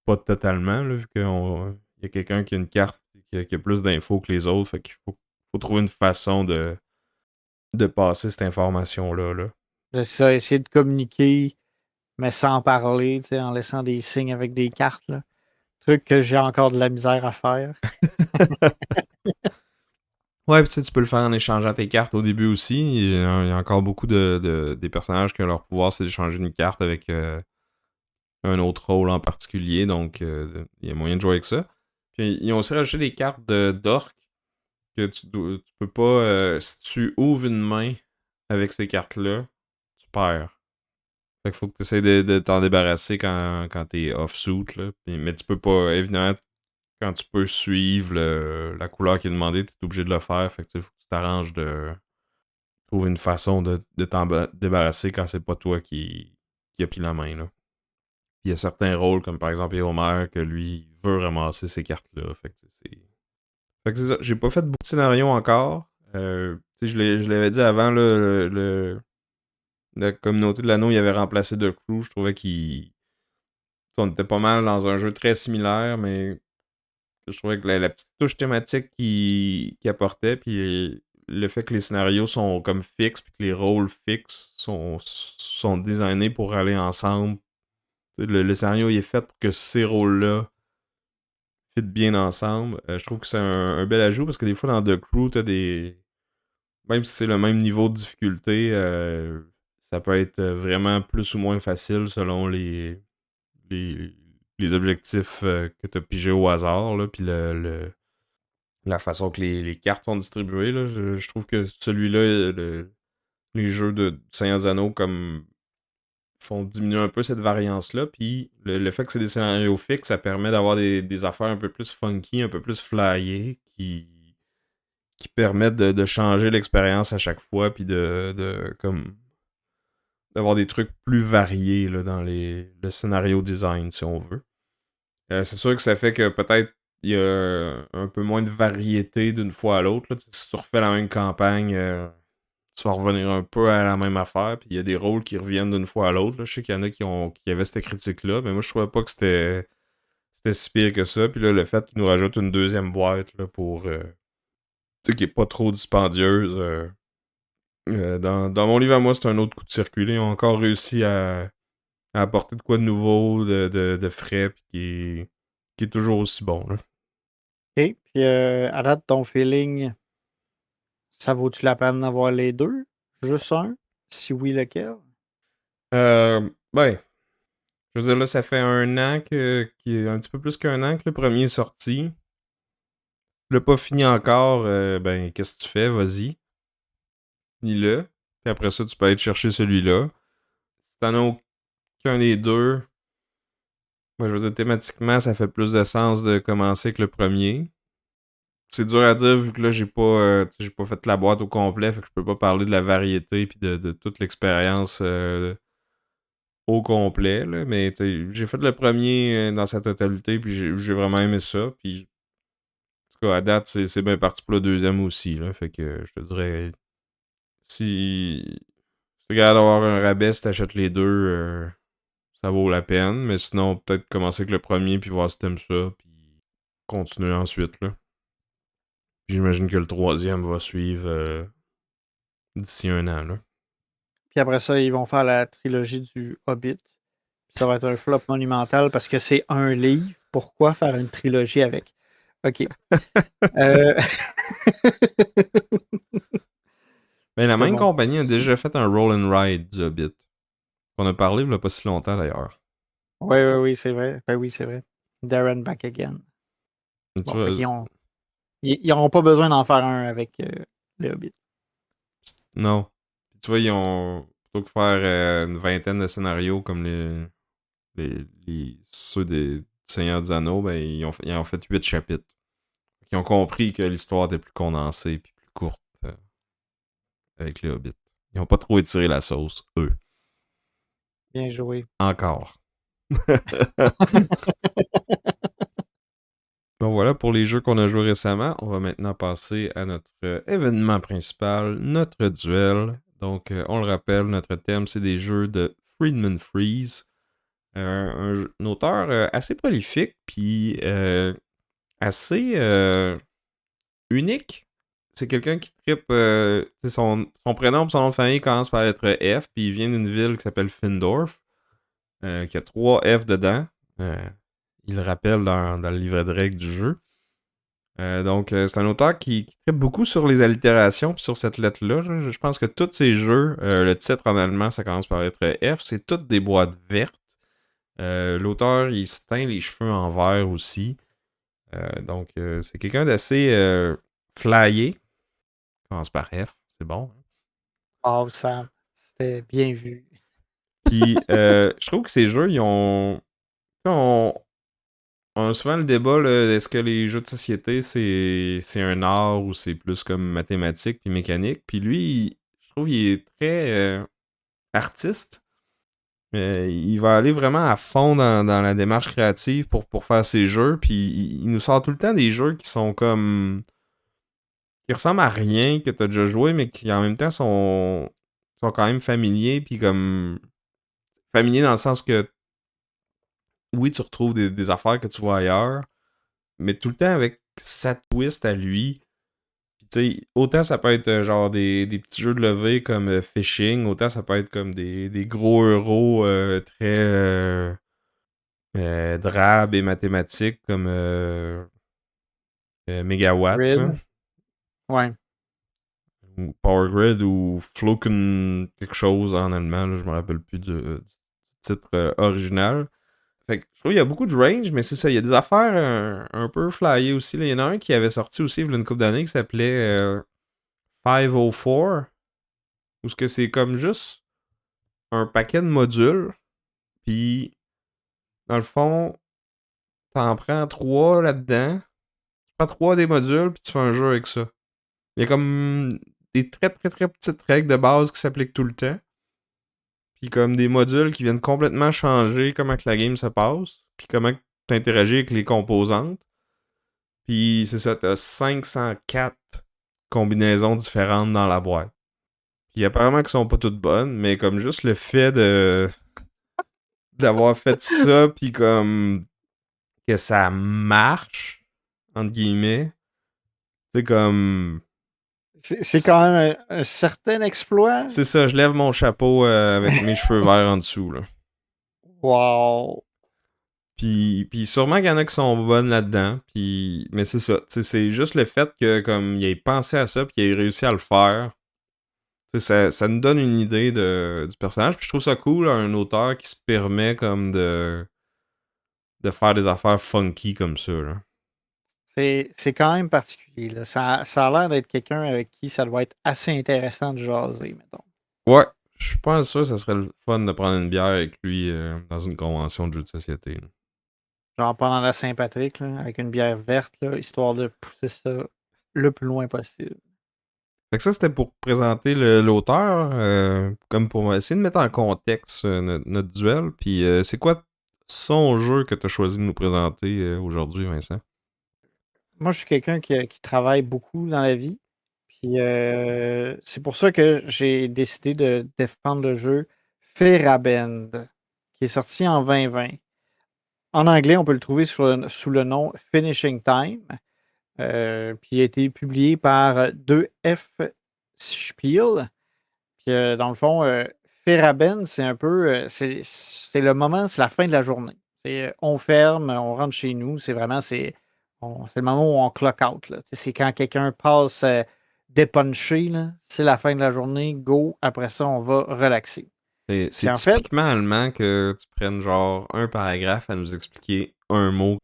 pas totalement, là, vu qu'il y a quelqu'un qui a une carte qui a plus d'infos que les autres. Fait qu'il faut trouver une façon de passer cette information-là. Là. C'est ça, essayer de communiquer, mais sans parler, tu sais, en laissant des signes avec des cartes, là. Truc que j'ai encore de la misère à faire. Ouais, pis tu peux le faire en échangeant tes cartes au début aussi. Il y a encore beaucoup des personnages que leur pouvoir, c'est d'échanger une carte avec un autre rôle en particulier. Donc, il y a moyen de jouer avec ça. Puis, ils ont aussi rajouté des cartes d'orques que tu peux pas... si tu ouvres une main avec ces cartes-là, tu perds. Fait qu'il faut que tu essaies de t'en débarrasser quand t'es off-suit. Là. Mais tu peux pas, évidemment, quand tu peux suivre la couleur qui est demandée, tu es obligé de le faire. Fait que il faut que tu t'arranges de trouver une façon de t'en débarrasser quand c'est pas toi qui a pris la main. Là. Il y a certains rôles, comme par exemple Homer, que lui veut ramasser ces cartes-là. Fait que c'est ça. J'ai pas fait beaucoup de scénarios encore. Je l'avais dit avant, là, la communauté de l'anneau, il avait remplacé The Crew. Je trouvais qu'on était pas mal dans un jeu très similaire, mais je trouvais que la petite touche thématique qui apportait, puis le fait que les scénarios sont comme fixes, puis que les rôles fixes sont designés pour aller ensemble. Le scénario il est fait pour que ces rôles-là fit bien ensemble. Je trouve que c'est un bel ajout, parce que des fois dans The Crew, t'as des... Même si c'est le même niveau de difficulté, ça peut être vraiment plus ou moins facile selon les, les objectifs que tu as pigés au hasard, là, puis la façon que les cartes sont distribuées. Là, je trouve que celui-là, les jeux de Seigneur des Anneaux comme font diminuer un peu cette variance-là, puis le fait que c'est des scénarios fixes, ça permet d'avoir des affaires un peu plus funky, un peu plus flyées, qui permettent de changer l'expérience à chaque fois, puis comme d'avoir des trucs plus variés là, dans le scénario design, si on veut. C'est sûr que ça fait que peut-être il y a un peu moins de variété d'une fois à l'autre. Là. Si tu refais la même campagne, tu vas revenir un peu à la même affaire. Puis il y a des rôles qui reviennent d'une fois à l'autre. Là. Je sais qu'il y en a qui avaient cette critique-là, mais moi je trouvais pas que c'était si pire que ça. Puis là, le fait qu'ils nous rajoutent une deuxième boîte là, pour tu sais, qui est pas trop dispendieuse. Dans mon livre à moi, c'est un autre coup de circuit. Là. Ils ont encore réussi à apporter de quoi de nouveau, de frais, puis qui est toujours aussi bon. Là. OK. Puis à date, ton feeling, ça vaut-tu la peine d'avoir les deux? Juste un? Si oui, lequel? Ben, je veux dire, là, ça fait un an qui est un petit peu plus qu'un an que le premier est sorti. Tu l'as pas fini encore, ben, qu'est-ce que tu fais? Vas-y. Finis-le. Puis après ça, tu peux aller te chercher celui-là. Si t'en as aucun des deux, moi, je veux dire, thématiquement, ça fait plus de sens de commencer que le premier. C'est dur à dire vu que là, j'ai pas fait la boîte au complet, fait que je peux pas parler de la variété puis de toute l'expérience au complet, là, mais j'ai fait le premier dans sa totalité, puis j'ai vraiment aimé ça, puis en tout cas, à date, c'est bien parti pour le deuxième aussi, là, fait que je te dirais, si tu regardes d'avoir un rabais, si t'achètes les deux, ça vaut la peine. Mais sinon, peut-être commencer avec le premier, puis voir si t'aimes ça, puis continuer ensuite, là. J'imagine que le troisième va suivre d'ici un an, là. Puis après ça, ils vont faire la trilogie du Hobbit. Puis ça va être un flop monumental parce que c'est un livre. Pourquoi faire une trilogie avec? OK. Euh, Mais la C'était même mon compagnie a petit. déjà fait un roll and ride du Hobbit. On a parlé il y a pas si longtemps, d'ailleurs. Oui, oui, oui, c'est vrai. Ben oui, c'est vrai. Darren Back Again. Tu Bon, fait vois, qu'ils ont. Ils n'auront pas besoin d'en faire un avec le Hobbit. non. Tu vois, ils ont, plutôt que faire une vingtaine de scénarios comme ceux des Seigneurs des Anneaux, ben, ils ont fait 8 chapitres. Ils ont compris que l'histoire était plus condensée et plus courte avec les Hobbits. Ils ont pas trop étiré la sauce, eux. Bien joué. Encore. Bon voilà pour les jeux qu'on a joués récemment. On va maintenant passer à notre événement principal, notre duel. Donc, on le rappelle, notre thème, c'est des jeux de Friedman Freeze. Un auteur assez prolifique, puis assez unique. C'est quelqu'un qui trippe. Son prénom et son nom de famille commence par être F, puis il vient d'une ville qui s'appelle Findorf, qui a 3 F dedans. Euh, il le rappelle dans le livret de règles du jeu. Donc, c'est un auteur qui trippe beaucoup sur les allitérations puis sur cette lettre-là. Je pense que tous ces jeux, le titre en allemand, ça commence par être F. C'est toutes des boîtes vertes. L'auteur, il se teint les cheveux en vert aussi. Donc, c'est quelqu'un d'assez flyé. Commence par F, c'est bon. Oh, Sam. C'était bien vu. Puis, je trouve que ces jeux, ils ont. On, on a souvent le débat, là, est-ce que les jeux de société, c'est un art ou c'est plus comme mathématique puis mécanique. Puis lui, je trouve qu'il est très artiste. Il va aller vraiment à fond dans la démarche créative pour faire ses jeux. Puis il nous sort tout le temps des jeux qui sont comme qui ressemblent à rien que tu as déjà joué, mais qui en même temps sont quand même familiers, puis comme familiers dans le sens que oui, tu retrouves des affaires que tu vois ailleurs, mais tout le temps avec sa twist à lui. Puis tu sais, autant ça peut être genre des petits jeux de levée comme Fishing, autant ça peut être comme des gros euros très drabes et mathématiques comme Megawatt, là. Grid. Ouais. Ou Power Grid ou Floken quelque chose en allemand, là, je me rappelle plus du titre original. Fait que je trouve qu'il y a beaucoup de range, mais c'est ça, il y a des affaires un peu flyées aussi. Là. Il y en a un qui avait sorti aussi il y a une couple d'années qui s'appelait 504, où ce que c'est comme juste un paquet de modules, puis dans le fond, t'en prends 3 là-dedans, tu prends 3 des modules, puis tu fais un jeu avec ça. Il y a comme des très très très petites règles de base qui s'appliquent tout le temps. Puis comme des modules qui viennent complètement changer comment que la game se passe, puis comment tu interagis avec les composantes. Puis c'est ça, t'as 504 combinaisons différentes dans la boîte. Puis apparemment qu'elles sont pas toutes bonnes, mais comme juste le fait de d'avoir fait ça, puis comme que ça marche, entre guillemets, c'est comme... C'est quand même un certain exploit. C'est ça, je lève mon chapeau avec mes cheveux verts en dessous, là. Wow. Puis sûrement qu'il y en a qui sont bonnes là-dedans. Mais c'est ça. C'est juste le fait que comme il ait pensé à ça puis qu'il ait réussi à le faire. Ça nous donne une idée du personnage. Puis je trouve ça cool, un auteur qui se permet comme de faire des affaires funky comme ça. Là. C'est quand même particulier. Là. Ça a l'air d'être quelqu'un avec qui ça doit être assez intéressant de jaser, mettons. Ouais, je suis pas sûr que ça serait le fun de prendre une bière avec lui dans une convention de jeux de société. Là. Genre pendant la Saint-Patrick, là, avec une bière verte, là, histoire de pousser ça le plus loin possible. Fait que ça, c'était pour présenter l'auteur, comme pour essayer de mettre en contexte notre duel. Puis c'est quoi son jeu que tu as choisi de nous présenter aujourd'hui, Vincent? Moi, je suis quelqu'un qui travaille beaucoup dans la vie. Puis c'est pour ça que j'ai décidé de défendre le jeu Ferabend, qui est sorti en 2020. En anglais, on peut le trouver sous le nom Finishing Time. Puis il a été publié par 2F Spiel. Puis dans le fond, Feraben, c'est un peu. C'est le moment, c'est la fin de la journée. On ferme, on rentre chez nous. C'est vraiment. C'est le moment où on clock out. C'est quand quelqu'un passe dépuncher. C'est la fin de la journée. Go. Après ça, on va relaxer. C'est Puis en fait, typiquement allemand que tu prennes genre un paragraphe à nous expliquer un mot.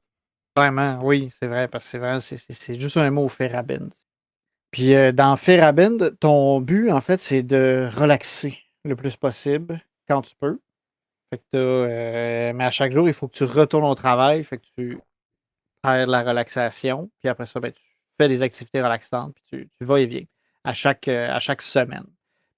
vraiment, oui, c'est vrai. Parce que c'est vrai, c'est juste un mot Feraben. Puis dans Feraben, ton but, en fait, c'est de relaxer le plus possible quand tu peux. Fait que mais à chaque jour, il faut que tu retournes au travail. Fait que tu perds la relaxation. Puis après ça, ben, tu fais des activités relaxantes. Puis tu vas et viens à chaque semaine.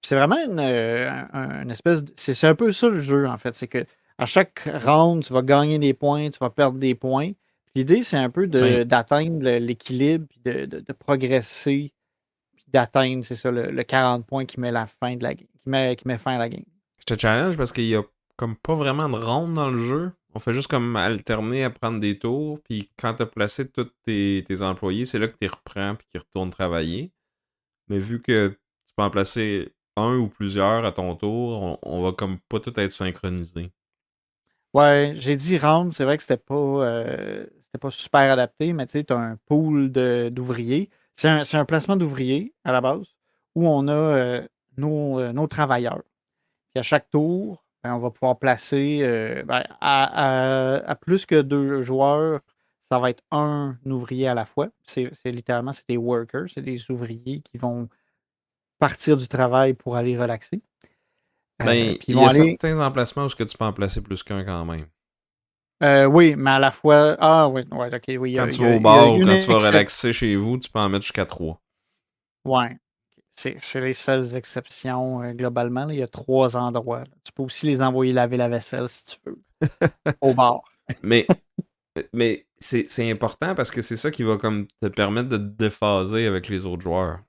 Puis c'est vraiment une espèce de. C'est un peu ça le jeu, en fait. C'est que à chaque round, tu vas gagner des points, tu vas perdre des points. Puis l'idée, c'est un peu Ben, d'atteindre l'équilibre, puis de progresser puis d'atteindre, c'est ça, le 40 points qui met la fin de la game, qui met fin à la game. je te challenge parce qu'il y a comme pas vraiment de ronde dans le jeu. On fait juste comme alterner à prendre des tours, puis quand t'as placé tous tes employés, c'est là que tu reprends puis qu'ils retournent travailler. Mais vu que tu peux en placer un ou plusieurs à ton tour, on va comme pas tout être synchronisé. Ouais, j'ai dit round, c'est vrai que c'était pas super adapté, mais tu sais, tu as un pool d'ouvriers. C'est un placement d'ouvriers à la base où on a nos travailleurs. Puis à chaque tour, ben, on va pouvoir placer ben, à plus que 2 joueurs, ça va être un ouvrier à la fois. C'est littéralement, c'est des workers, c'est des ouvriers qui vont partir du travail pour aller relaxer. Ben, Puis ils il y vont a aller. certains emplacements où ce que tu peux en placer plus qu'un quand même. Oui, mais à la fois. Ah oui, ouais, ok, oui, Quand tu vas au il y a bar ou une quand tu vas exception. relaxer chez vous, tu peux en mettre jusqu'à 3. Ouais. C'est les seules exceptions globalement, là. Il y a 3 endroits, là. Tu peux aussi les envoyer laver la vaisselle si tu veux, au bar. Mais, mais c'est important parce que c'est ça qui va comme te permettre de te déphaser avec les autres joueurs.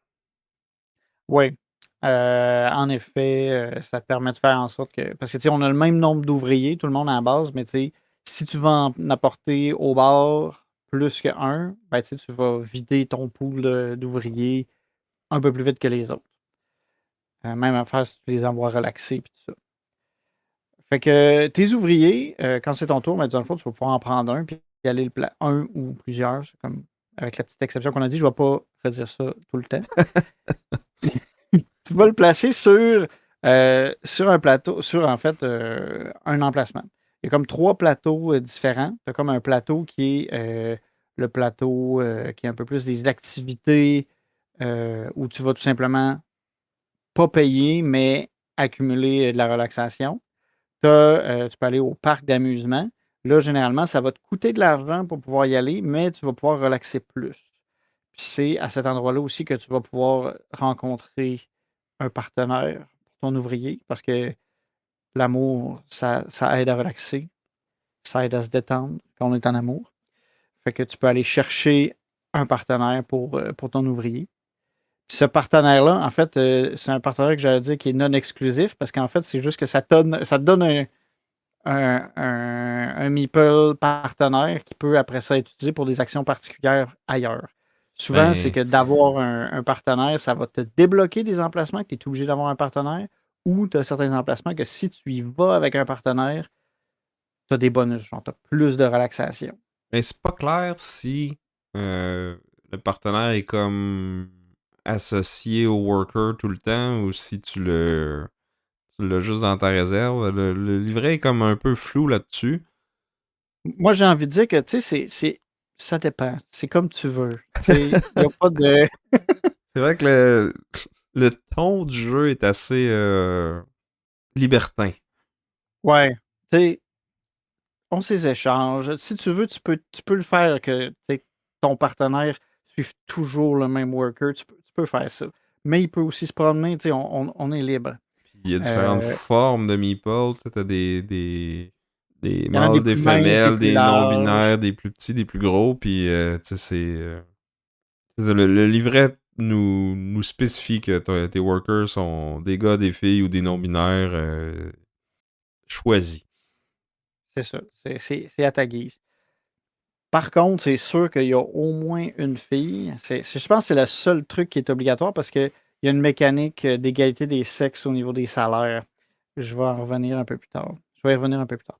Oui. En effet, ça te permet de faire en sorte que. Parce que tu sais, on a le même nombre d'ouvriers, tout le monde à la base, mais tu sais, si tu vas en apporter au bar plus qu'un, ben, tu sais, tu vas vider ton pool d'ouvriers un peu plus vite que les autres. Même affaire si tu les envoies relaxer puis tout ça. Fait que tes ouvriers, quand c'est ton tour, ben, dans le fond, tu vas pouvoir en prendre un puis aller un ou plusieurs. C'est comme avec la petite exception qu'on a dit, je ne vais pas redire ça tout le temps. Tu vas le placer sur un plateau, sur en fait un emplacement. Il y a comme 3 plateaux différents. Tu as comme un plateau qui est le plateau qui est un peu plus des activités où tu vas tout simplement pas payer, mais accumuler de la relaxation. Tu peux aller au parc d'amusement. Là, généralement, ça va te coûter de l'argent pour pouvoir y aller, mais tu vas pouvoir relaxer plus. Puis c'est à cet endroit-là aussi que tu vas pouvoir rencontrer un partenaire pour ton ouvrier, parce que l'amour, ça aide à relaxer, ça aide à se détendre quand on est en amour. Fait que tu peux aller chercher un partenaire pour ton ouvrier. Puis ce partenaire-là, en fait, c'est un partenaire que j'allais dire qui est non exclusif, parce qu'en fait, c'est juste que ça te donne un meeple partenaire qui peut après ça être utilisé pour des actions particulières ailleurs. Souvent, c'est Ben, que d'avoir un partenaire, ça va te débloquer des emplacements que tu es obligé d'avoir un partenaire, ou tu as certains emplacements que si tu y vas avec un partenaire, tu as des bonus, genre tu as plus de relaxation. mais c'est pas clair si le partenaire est comme associé au worker tout le temps ou si tu l'as juste dans ta réserve. Le livret est comme un peu flou là-dessus. Moi, j'ai envie de dire que, tu sais, ça dépend. C'est comme tu veux. Tu sais, il n'y a pas de. C'est vrai que le ton du jeu est assez libertin. Ouais. Tu sais, on ces échanges. Si tu veux, tu peux le faire que tu sais, ton partenaire suive toujours le même worker. Tu peux faire ça. Mais il peut aussi se promener. Tu sais, on est libre. Puis il y a différentes Euh, formes de meeples. Tu sais, t'as des Il y en a des mâles, des plus minces, des femelles, plus des larges. non-binaires, des plus petits, des plus gros. Puis tu sais, c'est ça, le livret nous spécifie que tes workers sont des gars, des filles ou des non-binaires choisis. C'est ça. C'est à ta guise. Par contre, c'est sûr qu'il y a au moins une fille. Je pense que c'est le seul truc qui est obligatoire parce qu'il y a une mécanique d'égalité des sexes au niveau des salaires. Je vais en revenir un peu plus tard. Je vais y revenir un peu plus tard.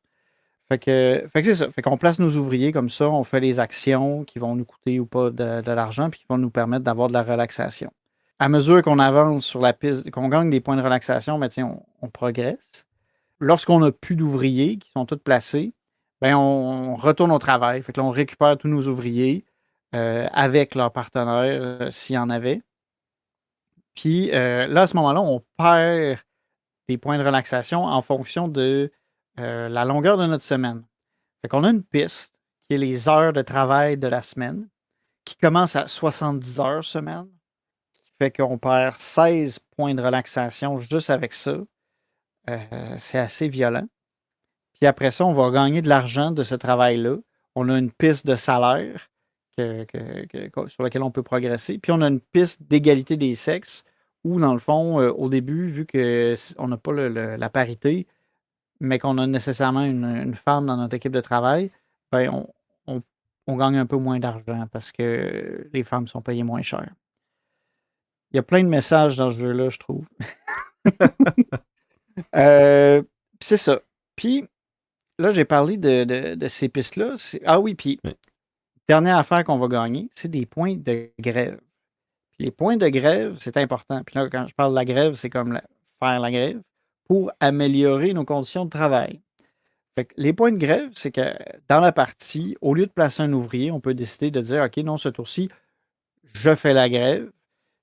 Fait que c'est ça. Fait qu'on place nos ouvriers comme ça, on fait les actions qui vont nous coûter ou pas de l'argent, puis qui vont nous permettre d'avoir de la relaxation. À mesure qu'on avance sur la piste, qu'on gagne des points de relaxation, ben, tiens, on progresse. Lorsqu'on n'a plus d'ouvriers qui sont tous placés, ben, on retourne au travail. Fait que là, on récupère tous nos ouvriers avec leurs partenaires s'il y en avait. Puis là, à ce moment-là, on perd des points de relaxation en fonction de la longueur de notre semaine. Fait qu'on a une piste qui est les heures de travail de la semaine, qui commence à 70 heures semaine, qui fait qu'on perd 16 points de relaxation juste avec ça. C'est assez violent. Puis après ça, on va gagner de l'argent de ce travail-là. On a une piste de salaire sur laquelle on peut progresser. Puis on a une piste d'égalité des sexes où, dans le fond, au début, vu qu'on n'a pas la parité, mais qu'on a nécessairement une femme dans notre équipe de travail, ben on gagne un peu moins d'argent parce que les femmes sont payées moins cher. Il y a plein de messages dans ce jeu-là, je trouve. C'est ça. Puis là, j'ai parlé de ces pistes-là. Ah oui, puis Oui. dernière affaire qu'on va gagner, c'est des points de grève. Puis les points de grève, c'est important. Puis là, quand je parle de la grève, c'est comme faire la grève pour améliorer nos conditions de travail. Fait que les points de grève, c'est que dans la partie, au lieu de placer un ouvrier, on peut décider de dire OK, non, ce tour-ci, je fais la grève.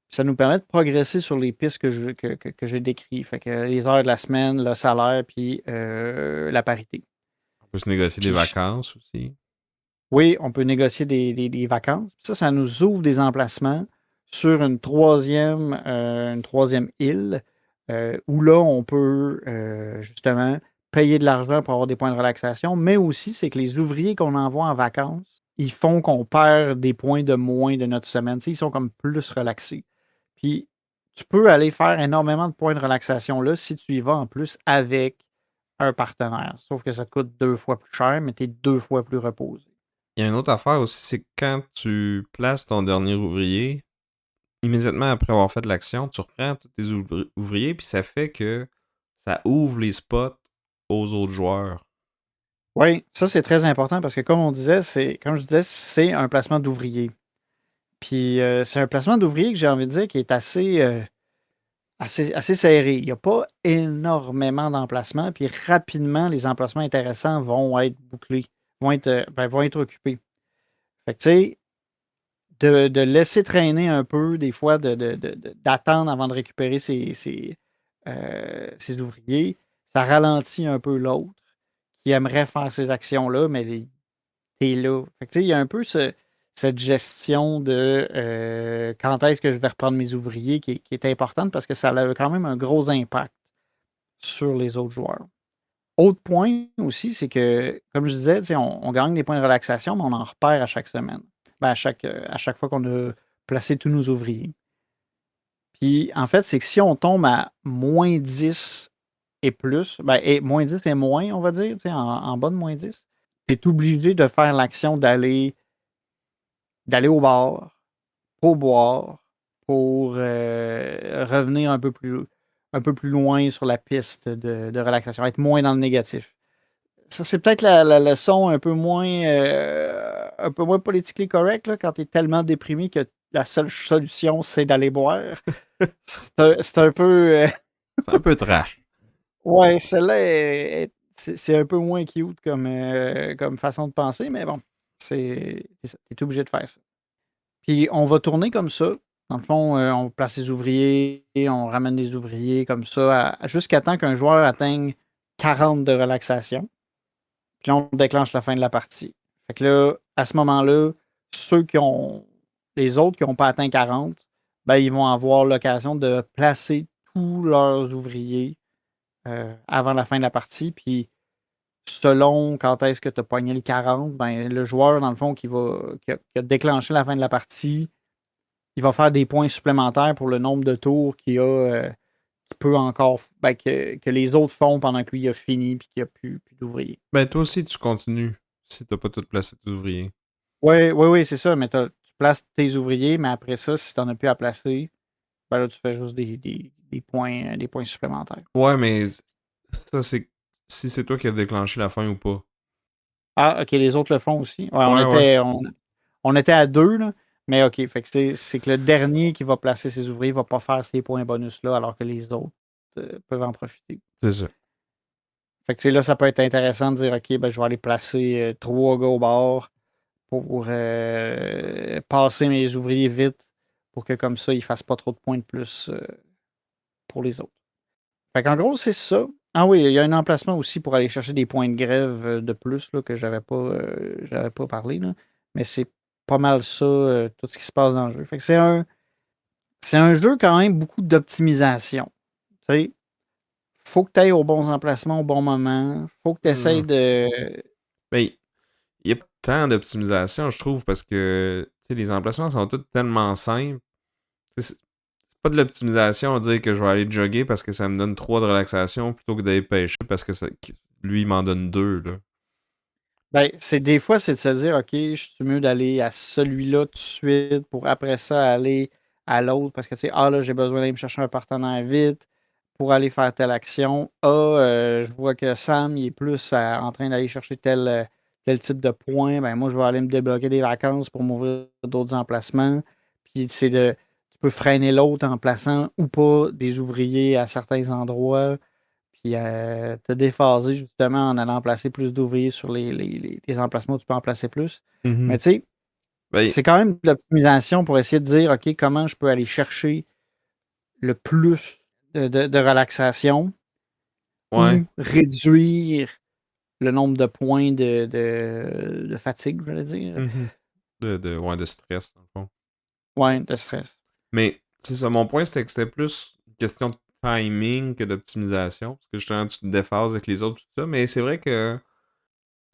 Ça nous permet de progresser sur les pistes que j'ai décrites. Fait que les heures de la semaine, le salaire, puis la parité. On peut se négocier des Puis, vacances aussi. oui, on peut négocier des vacances. Ça nous ouvre des emplacements sur une troisième île où là, on peut justement payer de l'argent pour avoir des points de relaxation, mais aussi, c'est que les ouvriers qu'on envoie en vacances, ils font qu'on perd des points de moins de notre semaine. Tu sais, ils sont comme plus relaxés. Puis, tu peux aller faire énormément de points de relaxation là si tu y vas en plus avec un partenaire. Sauf que ça te coûte 2 fois plus cher, mais tu es 2 fois plus reposé. Il y a une autre affaire aussi, c'est que quand tu places ton dernier ouvrier, immédiatement après avoir fait l'action, tu reprends tous tes ouvriers, puis ça fait que ça ouvre les spots aux autres joueurs. Oui, ça c'est très important parce que comme je disais, c'est un placement d'ouvrier. Puis c'est un placement d'ouvrier que j'ai envie de dire qui est assez serré. Il n'y a pas énormément d'emplacements, puis rapidement, les emplacements intéressants vont être bouclés, vont être occupés. Fait que tu sais, de laisser traîner un peu, des fois, d'attendre avant de récupérer ses ouvriers, ça ralentit un peu l'autre qui aimerait faire ces actions-là, mais t'es là. Fait que, tu sais, il y a un peu cette gestion de quand est-ce que je vais reprendre mes ouvriers qui est importante parce que ça a quand même un gros impact sur les autres joueurs. Autre point aussi, c'est que, comme je disais, tu sais, on gagne des points de relaxation, mais on en repère à chaque semaine. Ben, à chaque fois qu'on a placé tous nos ouvriers. Puis, en fait, c'est que si on tombe à -10 et plus, ben, et -10 et moins, on va dire, tu sais, en bas de -10, tu es obligé de faire l'action d'aller au bar pour boire, pour revenir un peu plus loin sur la piste de relaxation, être moins dans le négatif. Ça, c'est peut-être la leçon un peu moins politically correct là, quand tu es tellement déprimé que la seule solution, c'est d'aller boire. C'est un peu. C'est un peu trash. Ouais, celle-là, c'est un peu moins cute comme façon de penser, mais bon, c'est ça. Tu es obligé de faire ça. Puis on va tourner comme ça. Dans le fond, on place les ouvriers, on ramène les ouvriers comme ça, jusqu'à temps qu'un joueur atteigne 40 de relaxation. Puis là, on déclenche la fin de la partie. Fait que là, à ce moment-là, les autres qui n'ont pas atteint 40, ben, ils vont avoir l'occasion de placer tous leurs ouvriers avant la fin de la partie. Puis selon quand est-ce que tu as pogné le 40, ben, le joueur, dans le fond, qui a déclenché la fin de la partie, il va faire des points supplémentaires pour le nombre de tours qu'il peut encore. Ben, que les autres font pendant que lui a fini puis qu'il n'y a plus d'ouvriers. Ben, toi aussi, tu continues si t'as pas tout placé tes ouvriers. Oui, oui, oui, c'est ça. Mais tu places tes ouvriers, mais après ça, si tu n'en as plus à placer, ben là, tu fais juste des points supplémentaires. Ouais, mais ça, c'est si c'est toi qui as déclenché la fin ou pas. Ah, ok, les autres le font aussi. Ouais, Ouais, ouais. on était à deux, là. Mais ok, fait que c'est que le dernier qui va placer ses ouvriers ne va pas faire ces points bonus-là, alors que les autres peuvent en profiter. C'est ça. Fait que là, ça peut être intéressant de dire, ok, ben, je vais aller placer 3 gars au bord pour passer mes ouvriers vite pour que comme ça, ils ne fassent pas trop de points de plus pour les autres. Fait qu'en gros, c'est ça. Ah oui, il y a un emplacement aussi pour aller chercher des points de grève de plus là, que j'avais pas parlé. Là. Mais c'est pas mal ça, tout ce qui se passe dans le jeu. Fait que c'est un jeu quand même beaucoup d'optimisation. Tu sais, faut que tu ailles aux bons emplacements au bon moment. Faut que tu essayes Hmm. de. Ben, il y a pas tant d'optimisation, je trouve, parce que tu sais, les emplacements sont tous tellement simples. C'est pas de l'optimisation à dire que je vais aller jogger parce que ça me donne 3 de relaxation plutôt que d'aller pêcher parce que lui, il m'en donne 2 là. Ben, des fois, c'est de se dire, OK, je suis mieux d'aller à celui-là tout de suite pour après ça aller à l'autre parce que tu sais, ah là, j'ai besoin d'aller me chercher un partenaire vite pour aller faire telle action. Ah, je vois que Sam, il est plus en train d'aller chercher tel type de point. Ben, moi, je vais aller me débloquer des vacances pour m'ouvrir d'autres emplacements. Puis, tu peux freiner l'autre en plaçant ou pas des ouvriers à certains endroits. Puis te déphaser justement en allant placer plus d'ouvriers sur les emplacements où tu peux en placer plus. Mais Mhm. tu sais, Ben, c'est quand même de l'optimisation pour essayer de dire, OK, comment je peux aller chercher le plus de relaxation ouais. ou réduire le nombre de points de fatigue, je vais dire. Mhm. Ouais, de stress, dans le fond. Ouais, de stress. Mais c'est ça, mon point, c'était que c'était plus une question de timing que d'optimisation. Parce que justement, tu te déphases avec les autres, tout ça. Mais c'est vrai que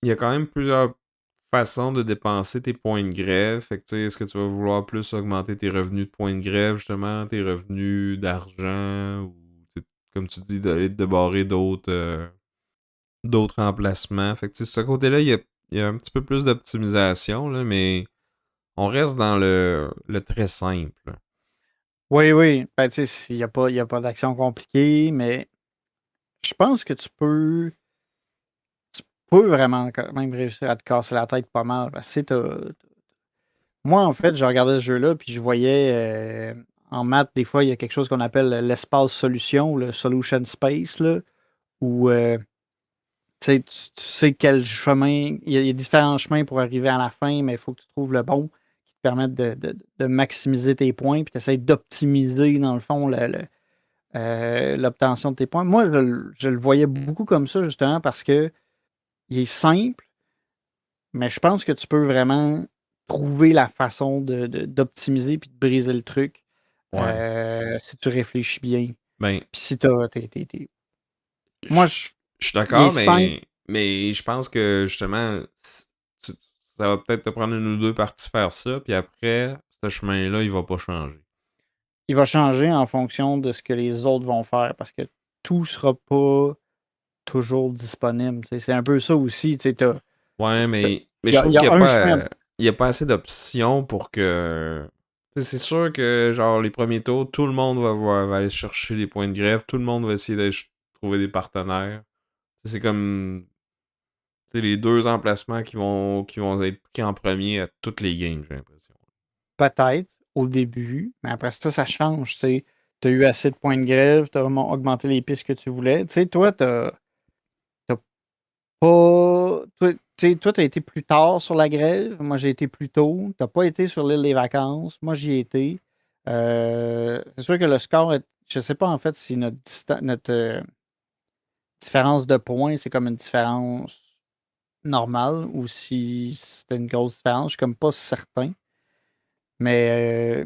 il y a quand même plusieurs façons de dépenser tes points de grève. Fait que, tu sais, est-ce que tu vas vouloir plus augmenter tes revenus de points de grève, justement, tes revenus d'argent, ou, tu sais, comme tu dis, d'aller te débarrer d'autres emplacements. Fait que, tu sais, ce côté-là, il y a un petit peu plus d'optimisation, là, mais on reste dans le très simple. Oui, oui. Ben, tu sais, il y a pas d'action compliquée, mais je pense que tu peux vraiment quand même réussir à te casser la tête pas mal. Parce que tu sais, moi, en fait, je regardais ce jeu-là, puis je voyais en maths, des fois, il y a quelque chose qu'on appelle l'espace solution, ou le solution space, là, où tu sais, tu sais quel chemin, il y a différents chemins pour arriver à la fin, mais il faut que tu trouves le bon qui te permette de maximiser tes points, puis tu essaies d'optimiser, dans le fond, l'obtention de tes points. Moi, je le voyais beaucoup comme ça, justement, parce que il est simple, mais je pense que tu peux vraiment trouver la façon d'optimiser puis de briser le truc Ouais. si tu réfléchis bien. Ben, Puis si t'as. Moi, je je suis il est d'accord, simple. mais je pense que justement, tu- ça va peut-être te prendre une ou deux parties faire ça, puis après, ce chemin-là, il va pas changer. Il va changer en fonction de ce que les autres vont faire parce que tout sera pas toujours disponible. Tu sais. C'est un peu ça aussi. Tu sais, Ouais, mais il y je a, il trouve y a qu'il n'y a un pas, chemin. il y a pas assez d'options pour que. Tu sais, c'est sûr que, genre, les premiers tours, tout le monde va aller chercher les points de grève, tout le monde va essayer d'aller trouver des partenaires. Tu sais, c'est comme, tu sais, les deux emplacements qui vont être pris en premier à toutes les games, j'ai l'impression. Peut-être au début, mais après ça, ça change. Tu as eu assez de points de grève, tu as augmenté les pistes que tu voulais. Tu sais, toi, t'as pas. Toi, tu sais, toi, tu as été plus tard sur la grève. Moi, j'ai été plus tôt. Tu n'as pas été sur l'île des vacances. Moi, j'y ai été. C'est sûr que le score est. Je sais pas en fait si notre différence de points, c'est comme une différence normale ou si c'était une grosse différence. Je suis comme pas certain. Mais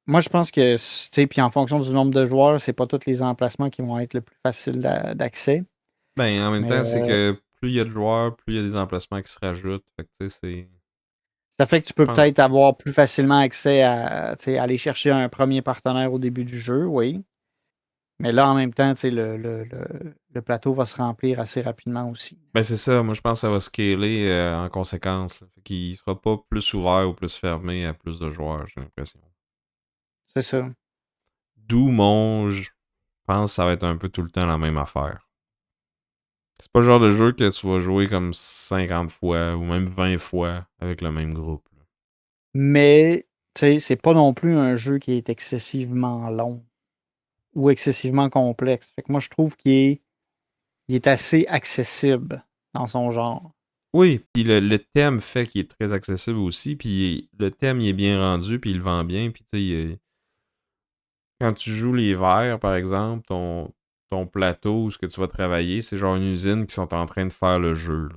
moi, je pense que, tu sais, puis en fonction du nombre de joueurs, c'est pas tous les emplacements qui vont être le plus facile d'accès. Ben, en même Mais temps, c'est que plus il y a de joueurs, plus il y a des emplacements qui se rajoutent. Fait que, tu sais, c'est. ça fait que tu Je peux pense. peut-être avoir plus facilement accès à, tu sais, aller chercher un premier partenaire au début du jeu, oui. Mais là, en même temps, tu sais, le plateau va se remplir assez rapidement aussi. Ben c'est ça, moi je pense que ça va scaler en conséquence. Là. Fait qu'il sera pas plus ouvert ou plus fermé à plus de joueurs, j'ai l'impression. C'est ça. D'où je pense que ça va être un peu tout le temps la même affaire. C'est pas le genre de jeu que tu vas jouer comme 50 fois ou même 20 fois avec le même groupe. Là. Mais, tu sais, c'est pas non plus un jeu qui est excessivement long ou excessivement complexe. Fait que moi, je trouve qu'il est assez accessible dans son genre. Oui, puis le thème fait qu'il est très accessible aussi, puis le thème il est bien rendu, puis il le vend bien, puis tu sais, quand tu joues les verres, par exemple, ton plateau où ce que tu vas travailler, c'est genre une usine qui sont en train de faire le jeu. Là.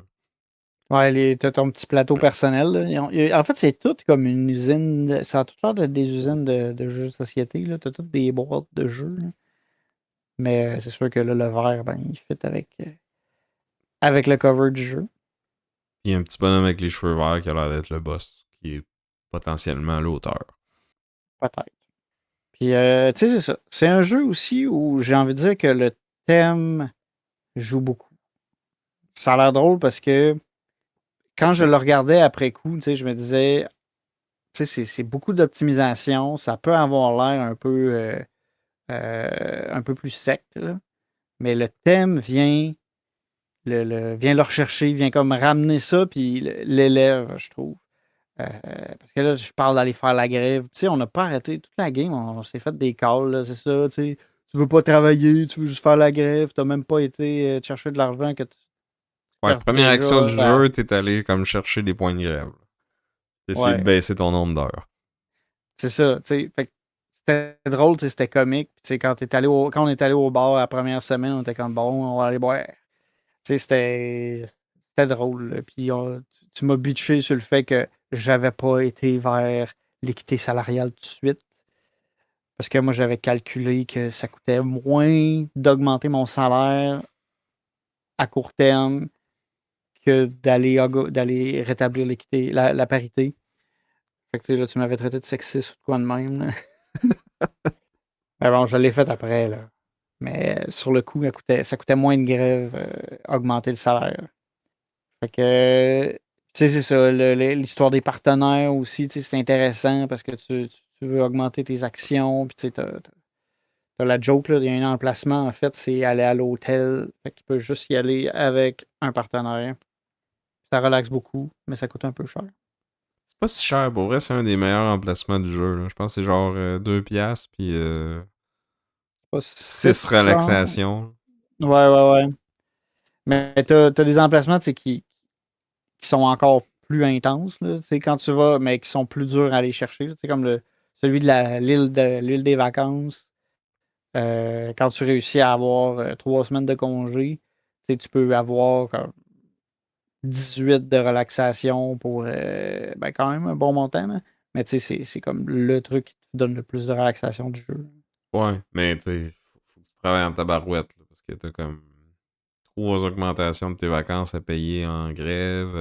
Ouais, t'as ton petit plateau personnel, là. En fait, c'est tout comme une usine. Ça a tout l'air d'être des usines de jeux de société, là. T'as toutes des boîtes de jeux, là. Mais c'est sûr que là, le vert, ben, il fit avec le cover du jeu. Puis il y a un petit bonhomme avec les cheveux verts qui a l'air d'être le boss, qui est potentiellement l'auteur. Peut-être. Puis, tu sais, c'est ça. C'est un jeu aussi où j'ai envie de dire que le thème joue beaucoup. Ça a l'air drôle parce que quand je le regardais après coup, tu sais, je me disais, tu sais, c'est beaucoup d'optimisation. Ça peut avoir l'air un peu plus sec, là. Mais le thème vient le rechercher, vient comme ramener ça, puis l'élève, je trouve. Parce que là, je parle d'aller faire la grève. Tu sais, on n'a pas arrêté toute la game, on s'est fait des calls, là, c'est ça, tu sais. Tu veux pas travailler, tu veux juste faire la grève, t'as même pas été chercher de l'argent que tu Ouais, perds première déjà. action du jeu, t'es allé comme chercher des points de grève. T'as essayé de Ouais, baisser ton nombre d'heures. c'est ça, tu sais. Fait que c'était drôle, tu sais, c'était comique. Puis, tu sais, quand on est allé au bar la première semaine, on était comme bon, on va aller boire. Tu sais, c'était drôle, là. Puis tu m'as bitché sur le fait que j'avais pas été vers l'équité salariale tout de suite. Parce que moi, j'avais calculé que ça coûtait moins d'augmenter mon salaire à court terme que d'aller rétablir l'équité, la parité. Fait que tu sais, là, tu m'avais traité de sexiste ou de quoi de même, là. Mais bon, je l'ai fait après, là. Mais sur le coup, ça coûtait moins de grève, augmenter le salaire. Fait que, tu sais, c'est ça. L'histoire des partenaires aussi, tu sais, c'est intéressant parce que tu veux augmenter tes actions. Puis, tu sais, t'as la joke, là, il y a un emplacement, en fait, c'est aller à l'hôtel. Fait que tu peux juste y aller avec un partenaire. Ça relaxe beaucoup, mais ça coûte un peu cher. C'est pas si cher, pour vrai, c'est un des meilleurs emplacements du jeu. Là. Je pense que c'est genre 2 piastres, puis C'est pas 6 6 cher. relaxations. Ouais, ouais, ouais. Mais t'as des emplacements, tu sais, qui sont encore plus intenses, là, tu sais, quand tu vas, mais qui sont plus durs à aller chercher. Tu sais, comme celui de l'île des vacances. Quand tu réussis à avoir 3 semaines de congé, tu sais, tu peux avoir comme 18 de relaxation pour ben, quand même un bon montant. Là. Mais tu sais, c'est comme le truc qui te donne le plus de relaxation du jeu. Ouais, mais tu sais, faut que tu travailles en tabarouette, là, parce que t'as comme 3 augmentations de tes vacances à payer en grève.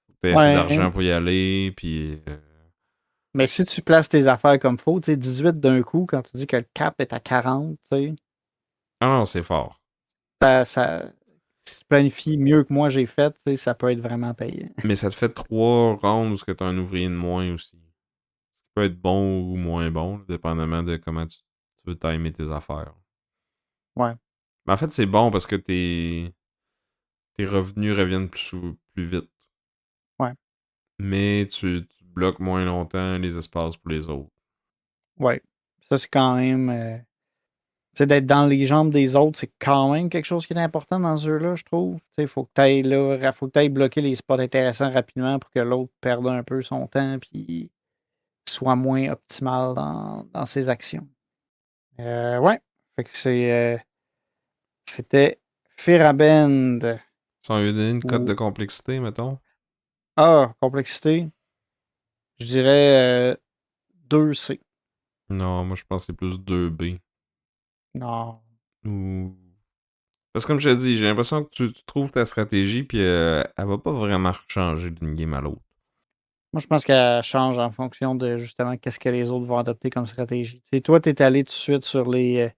Faut que t'aies assez Ouais. d'argent pour y aller, puis... Mais si tu places tes affaires comme faut, tu sais, 18 d'un coup, quand tu dis que le cap est à 40, tu sais, Ah non, c'est fort. si tu planifies mieux que moi j'ai fait, tu sais, ça peut être vraiment payé. Mais ça te fait 3 rounds où t'as un ouvrier de moins aussi. Ça peut être bon ou moins bon, dépendamment de comment tu veux timer tes affaires. Ouais, Mais en fait, c'est bon parce que tes revenus reviennent plus vite. ouais, Mais tu bloques moins longtemps les espaces pour les autres. ouais. Ça, c'est quand même. Tu sais, d'être dans les jambes des autres, c'est quand même quelque chose qui est important dans ce jeu-là, je trouve. Tu sais, il faut que tu ailles là, faut que tu bloquer les spots intéressants rapidement pour que l'autre perde un peu son temps puis soit moins optimal dans ses actions. Ouais. Fait que c'était Firabend. Si on veut donner une cote de Ou complexité, mettons. complexité, je dirais 2C. Non, moi je pense que c'est plus 2B. Non. Ou... Parce que comme je te dis, j'ai l'impression que tu trouves ta stratégie, puis elle va pas vraiment changer d'une game à l'autre. Moi, je pense qu'elle change en fonction de justement qu'est-ce que les autres vont adopter comme stratégie. Tu sais, toi, tu es allé tout de suite sur les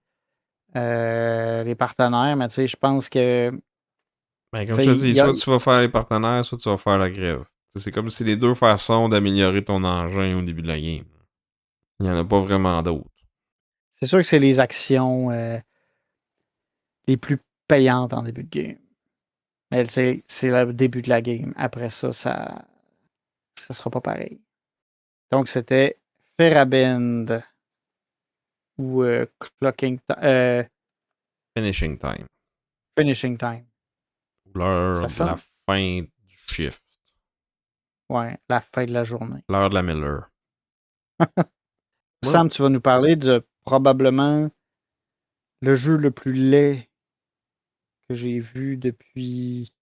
les partenaires, mais tu sais, je pense que Ben, tu comme je sais, te il dis, y a, soit tu vas faire les partenaires, soit tu vas faire la grève. C'est comme si les deux façons d'améliorer ton engin au début de la game. Il n'y en a pas vraiment d'autres. c'est sûr que c'est les actions les plus payantes en début de game. Mais tu sais, c'est le début de la game. Après ça, ça sera pas pareil. Donc, c'était Ferabend ou Finishing time. Finishing Time. L'heure Ça de la sonne? fin du shift. Ouais, la fin de la journée. L'heure de la Miller. Moi, Sam, tu vas nous parler de probablement le jeu le plus laid que j'ai vu depuis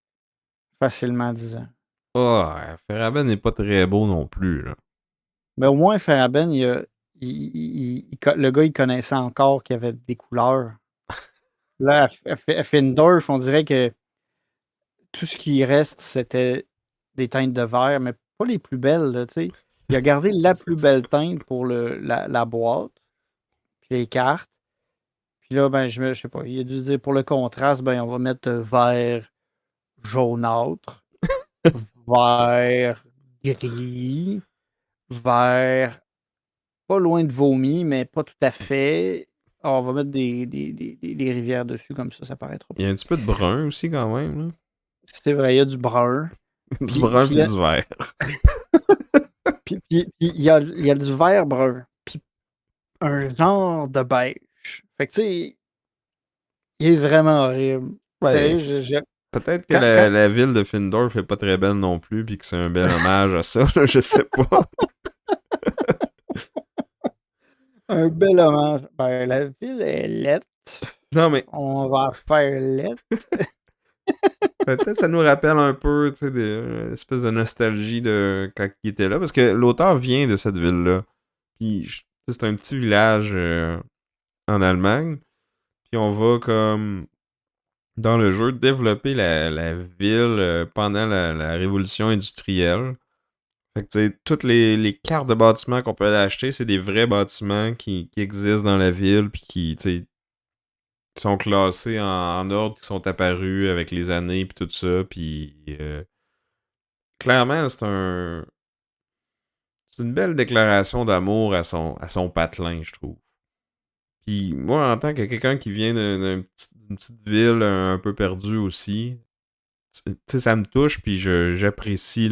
facilement 10 ans. Feraben n'est pas très beau non plus, là. Mais au moins, Faraben, le gars, il connaissait encore qu'il y avait des couleurs. Là, à Findorf, on dirait que tout ce qui reste, c'était des teintes de verre, mais pas les plus belles, là, tu sais. Il a gardé la plus belle teinte pour la boîte, puis les cartes. Puis là, ben, je sais pas, il a dû dire pour le contraste, ben, on va mettre vert jaunâtre, vert gris, vert pas loin de vomi, mais pas tout à fait. Ah, on va mettre des rivières dessus, comme ça paraîtra Il y pas. a un petit peu de brun aussi, quand même, là. C'est vrai, il y a du brun. Du Puis, brun puis, puis là- du vert. puis il y a du vert brun. Puis un genre de beige. Fait que tu sais, il est vraiment horrible. Ouais. Sérieux, Peut-être que quand, la, quand- la ville de Findorf est pas très belle non plus, puis que c'est un bel hommage à ça, là, je sais pas. un bel hommage. Ben, la ville est laite. Non, mais On va faire laite. peut-être ça nous rappelle un peu, tu sais, une espèce de nostalgie de quand il était là, parce que l'auteur vient de cette ville-là. Puis c'est un petit village en Allemagne. Puis on va comme dans le jeu développer la ville pendant la révolution industrielle. Fait que tu sais, toutes les cartes de bâtiments qu'on peut aller acheter, c'est des vrais bâtiments qui existent dans la ville puis qui, tu sais, qui sont classés en ordre, qui sont apparus avec les années puis tout ça. Puis clairement, c'est une belle déclaration d'amour à son patelin, je trouve. Puis moi, en tant que quelqu'un qui vient d'une petite ville un peu perdue aussi, tu sais, ça me touche, puis j'apprécie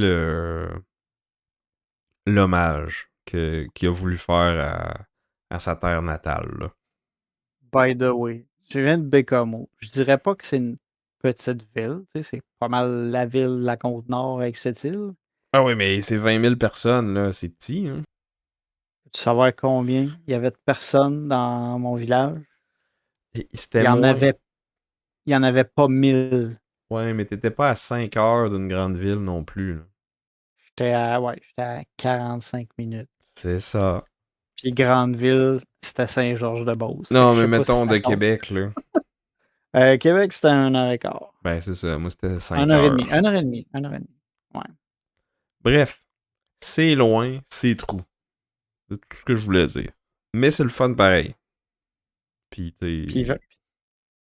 l'hommage qu'il a voulu faire à sa terre natale, là. By the way, je viens de Bécamo. Je dirais pas que c'est une petite ville. Tu sais, c'est pas mal la ville, la Côte-Nord avec cette île. Ah oui, mais c'est 20 000 personnes, là, c'est petit, hein? Peux-tu savoir combien il y avait de personnes dans mon village? Et Il c'était y en moins. avait, il y en avait pas 1000. Ouais, mais t'étais pas à 5 heures d'une grande ville non plus, là. J'étais à 45 minutes. C'est ça. Puis grande ville, c'était Saint-Georges-de-Beauce. Fait que Non, je mais sais pas si mettons ça de compte. Québec, là. Québec, c'était 1 heure et quart. Ben, c'est ça. Moi, c'était 1 5 heure et demie. heures. 1 heure et demie. 1 heure et demie. Ouais. Bref, c'est loin, c'est trou. C'est tout ce que je voulais dire. Mais c'est le fun pareil. Puis, Puis, tu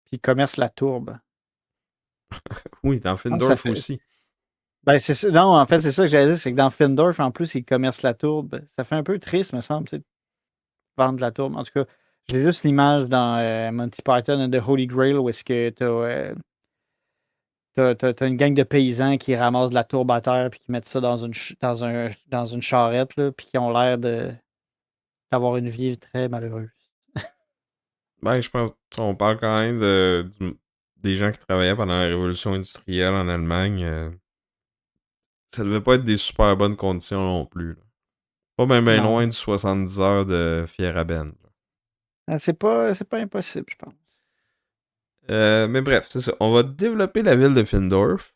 puis commerce la tourbe. oui, dans Donc, ça Findorf fait. aussi. Ben, c'est ça. Non, en fait, c'est ça que j'allais dire, c'est que dans Findorf, en plus, ils commercent la tourbe. Ça fait un peu triste, me semble, tu sais, de vendre la tourbe. En tout cas, j'ai juste l'image dans Monty Python and the Holy Grail où est-ce que t'as une gang de paysans qui ramassent de la tourbe à terre puis qui mettent ça dans une charrette, là, puis qui ont l'air d'avoir une vie très malheureuse. Ben, je pense qu'on parle quand même des gens qui travaillaient pendant la révolution industrielle en Allemagne. Ça devait pas être des super bonnes conditions non plus, là. Pas bien loin Non. du 70 heures de Fierabend. C'est pas impossible, je pense. Mais bref, c'est ça. On va développer la ville de Findorf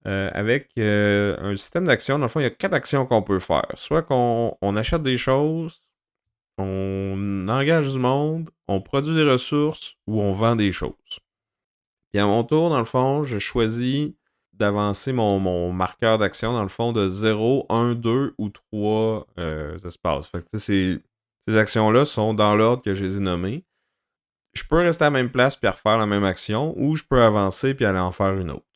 avec un système d'action. Dans le fond, il y a 4 actions qu'on peut faire. Soit qu'on achète des choses, on engage du monde, on produit des ressources ou on vend des choses. Puis à mon tour, dans le fond, je choisis d'avancer mon marqueur d'action, dans le fond, de 0, 1, 2 ou 3 espaces. Fait que tu sais, ces actions-là sont dans l'ordre que je les ai nommées. je peux rester à la même place puis refaire la même action, ou je peux avancer puis aller en faire une autre.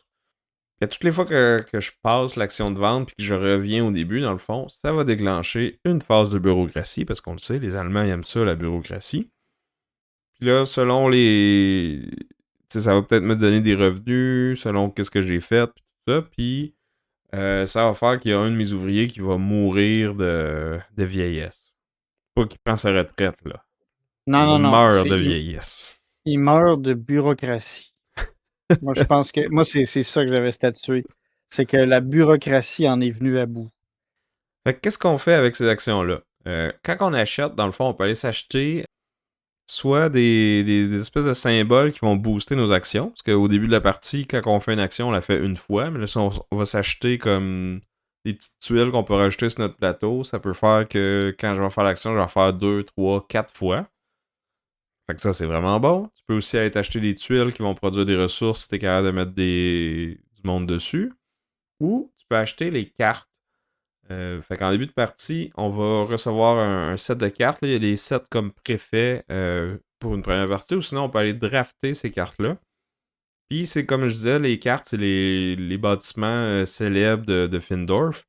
Et toutes les fois que je passe l'action de vente puis que je reviens au début, dans le fond, ça va déclencher une phase de bureaucratie, parce qu'on le sait, les Allemands ils aiment ça, la bureaucratie. Puis là, selon les... Tu sais, ça va peut-être me donner des revenus, selon qu'est-ce que j'ai fait, puis tout ça, puis ça va faire qu'il y a un de mes ouvriers qui va mourir de vieillesse. Pas qu'il prend sa retraite, là. Non, Il non, non. meurt de vieillesse. Il meurt de bureaucratie. Moi, je pense que. Moi, c'est ça que j'avais statué. C'est que la bureaucratie en est venue à bout. Fait que qu'est-ce qu'on fait avec ces actions-là? Quand on achète, dans le fond, on peut aller s'acheter soit des espèces de symboles qui vont booster nos actions. Parce qu'au début de la partie, quand on fait une action, on la fait une fois. Mais là, si on va s'acheter comme des petites tuiles qu'on peut rajouter sur notre plateau, ça peut faire que quand je vais faire l'action, je vais faire 2, 3, 4 fois. Fait que ça, c'est vraiment bon. Tu peux aussi aller t'acheter des tuiles qui vont produire des ressources si t'es capable de mettre du monde dessus. Ou tu peux acheter les cartes. Fait qu'en début de partie, on va recevoir un set de cartes. Là. Il y a des sets comme préfets pour une première partie, ou sinon on peut aller drafter ces cartes-là. Puis c'est comme je disais, les cartes, c'est les bâtiments célèbres de Findorf.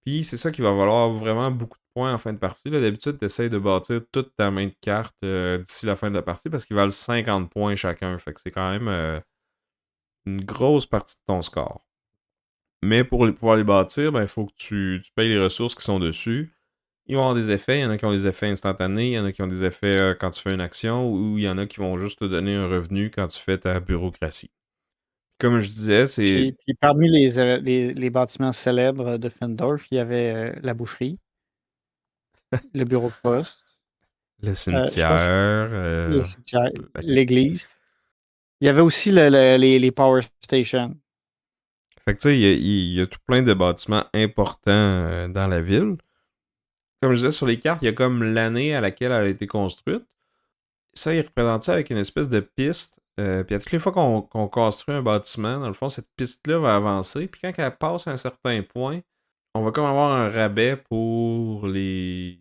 Puis c'est ça qui va valoir vraiment beaucoup de points en fin de partie. Là, d'habitude, tu essaies de bâtir toute ta main de cartes d'ici la fin de la partie parce qu'ils valent 50 points chacun. Fait que c'est quand même une grosse partie de ton score. Mais pour pouvoir les bâtir, ben, il faut que tu payes les ressources qui sont dessus. Ils vont avoir des effets. Il y en a qui ont des effets instantanés. Il y en a qui ont des effets quand tu fais une action. Ou il y en a qui vont juste te donner un revenu quand tu fais ta bureaucratie. Comme je disais, c'est... Puis parmi les bâtiments célèbres de Fendorf, il y avait la boucherie, le bureau de poste, Le je pense cimetière, le cimetière, la l'église. Il y avait aussi les power stations. Fait que tu sais, il y a tout plein de bâtiments importants dans la ville. Comme je disais, sur les cartes, il y a comme l'année à laquelle elle a été construite. Ça, il représente ça avec une espèce de piste. Puis à toutes les fois qu'on construit un bâtiment, dans le fond, cette piste-là va avancer. Puis quand elle passe à un certain point, on va comme avoir un rabais pour les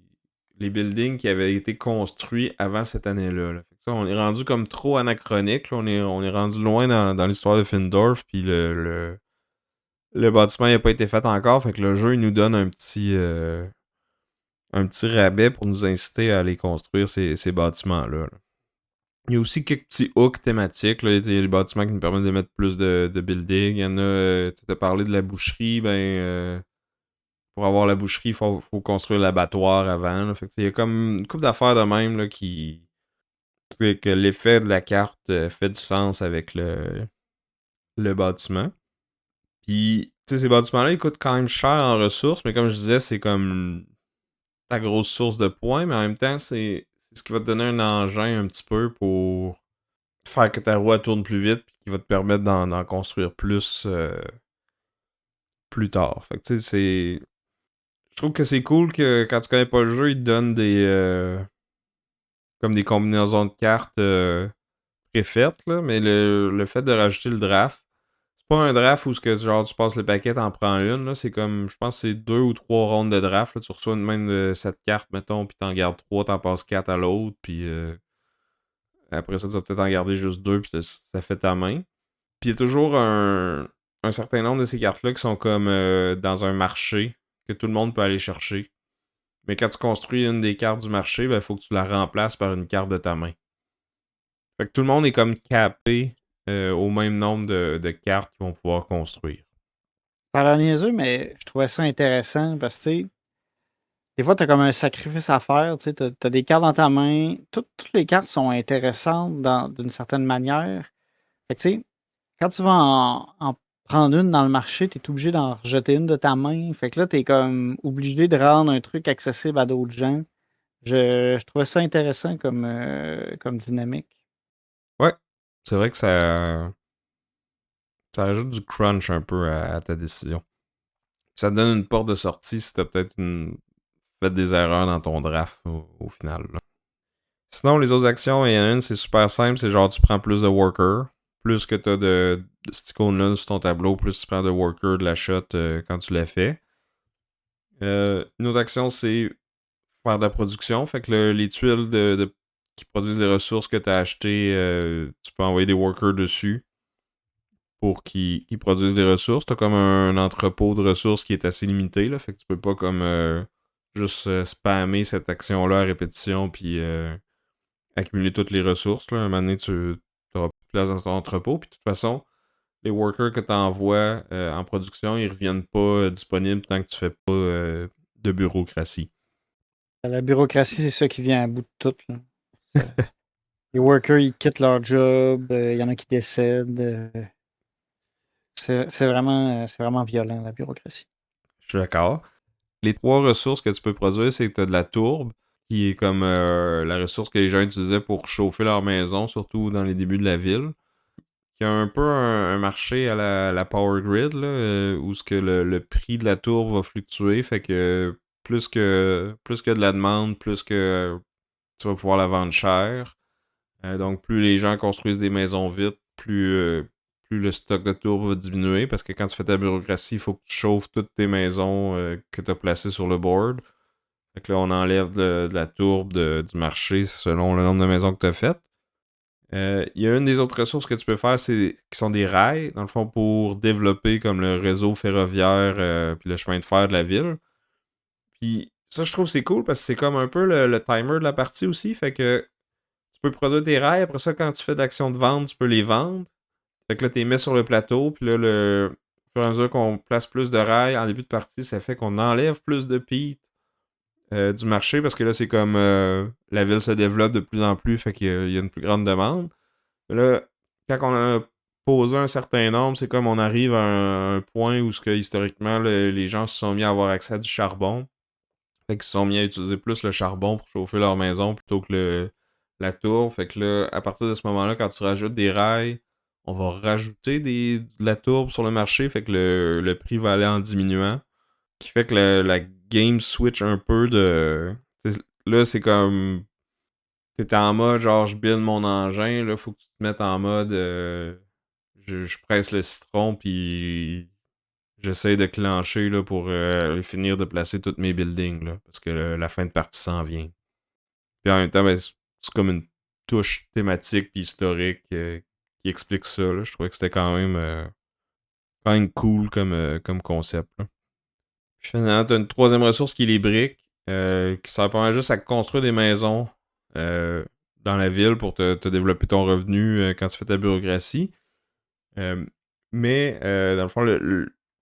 buildings qui avaient été construits avant cette année-là. Là. Fait que ça, on est rendu comme trop anachronique. Là. On est rendu loin dans l'histoire de Findorf. Puis le bâtiment n'a pas été fait encore, fait que le jeu il nous donne un petit rabais pour nous inciter à aller construire ces bâtiments-là. Là. Il y a aussi quelques petits hooks thématiques. Là. Il y a les bâtiments qui nous permettent de mettre plus de buildings. Il y en a, tu as parlé de la boucherie, pour avoir la boucherie, il faut construire l'abattoir avant. Là. Fait que, il y a comme une couple d'affaires de même là, qui que l'effet de la carte fait du sens avec le bâtiment. Puis, tu sais, ces bâtiments-là, ils coûtent quand même cher en ressources, mais comme je disais, c'est comme ta grosse source de points, mais en même temps, c'est ce qui va te donner un engin un petit peu pour faire que ta roue tourne plus vite, puis qui va te permettre d'en construire plus tard. Fait que, tu sais, c'est... Je trouve que c'est cool que quand tu connais pas le jeu, ils te donnent comme des combinaisons de cartes préfaites, là, mais le fait de rajouter le draft, c'est pas un draft où genre, tu passes le paquet, t'en prends une. Là. C'est comme, je pense que c'est 2 ou 3 rondes de draft. Là. Tu reçois une main de 7 cartes, mettons, puis t'en gardes 3, t'en passes 4 à l'autre, puis après ça, tu vas peut-être en garder juste 2, puis ça fait ta main. Puis il y a toujours un certain nombre de ces cartes-là qui sont comme dans un marché que tout le monde peut aller chercher. Mais quand tu construis une des cartes du marché, il faut que tu la remplaces par une carte de ta main. Fait que tout le monde est comme capé au même nombre de cartes qu'ils vont pouvoir construire. Par la niaiseux, mais je trouvais ça intéressant parce que, tu sais, des fois, tu as comme un sacrifice à faire. Tu as des cartes dans ta main. Toutes les cartes sont intéressantes d'une certaine manière. Fait que, tu sais, quand tu vas en prendre une dans le marché, tu es obligé d'en rejeter une de ta main. Fait que là, tu es comme obligé de rendre un truc accessible à d'autres gens. Je trouvais ça intéressant comme dynamique. Ouais, c'est vrai que ça ajoute du crunch un peu à ta décision. Ça te donne une porte de sortie si t'as peut-être fait des erreurs dans ton draft au final. Là. Sinon, les autres actions, il y en a une, c'est super simple, c'est genre tu prends plus de workers. Plus que t'as de cette icône-là sur ton tableau, plus tu prends de workers de la shot quand tu l'as fait. Une autre action, c'est faire de la production. Fait que les tuiles qui produisent les ressources que tu as achetées. Tu peux envoyer des workers dessus pour qu'ils produisent des ressources. Tu as comme un entrepôt de ressources qui est assez limité, là, fait que tu peux pas comme juste spammer cette action-là à répétition puis accumuler toutes les ressources. Là. Un moment donné, tu n'auras plus de place dans ton entrepôt. Puis de toute façon, les workers que tu envoies en production, ils reviennent pas disponibles tant que tu fais pas de bureaucratie. La bureaucratie, c'est ça qui vient à bout de tout. Là. Les workers, ils quittent leur job, il y en a qui décèdent. C'est vraiment violent, la bureaucratie. Je suis d'accord. Les 3 ressources que tu peux produire, c'est que tu as de la tourbe, qui est comme la ressource que les gens utilisaient pour chauffer leur maison, surtout dans les débuts de la ville. Il y a un peu un marché à la Power Grid, là, où ce que le prix de la tourbe va fluctuer, fait que plus que de la demande, plus que tu vas pouvoir la vendre cher. Donc plus les gens construisent des maisons vite, plus le stock de tourbe va diminuer, parce que quand tu fais ta bureaucratie, il faut que tu chauffes toutes tes maisons que tu as placées sur le board. Fait que là, on enlève de la tourbe du marché selon le nombre de maisons que tu as faites. Il y a une des autres ressources que tu peux faire, qui sont des rails, dans le fond, pour développer comme le réseau ferroviaire puis le chemin de fer de la ville. Puis ça, je trouve que c'est cool parce que c'est comme un peu le timer de la partie aussi. Fait que tu peux produire des rails. Après ça, quand tu fais de l'action de vente, tu peux les vendre. Fait que là, tu les mets sur le plateau. Puis là, au fur et à mesure qu'on place plus de rails en début de partie, ça fait qu'on enlève plus de peat du marché parce que là, c'est comme la ville se développe de plus en plus. Fait qu'il y a une plus grande demande. Là, quand on a posé un certain nombre, c'est comme on arrive à un point où historiquement, les gens se sont mis à avoir accès à du charbon. Fait qu'ils se sont mis à utiliser plus le charbon pour chauffer leur maison plutôt que la tour. Fait que là, à partir de ce moment-là, quand tu rajoutes des rails, on va rajouter de la tourbe sur le marché. Fait que le prix va aller en diminuant. Qui fait que la game switch un peu de. Là, c'est comme. T'es en mode genre je build mon engin, là, faut que tu te mettes en mode je presse le citron puis j'essaie de clencher là, pour finir de placer tous mes buildings là, parce que la fin de partie s'en vient. Puis en même temps, ben, c'est comme une touche thématique puis historique qui explique ça. Là. Je trouvais que c'était quand même cool comme concept. Là. Puis finalement, t'as une troisième ressource qui est les briques, qui sert pas mal juste à construire des maisons dans la ville pour te développer ton revenu quand tu fais ta bureaucratie. Mais dans le fond,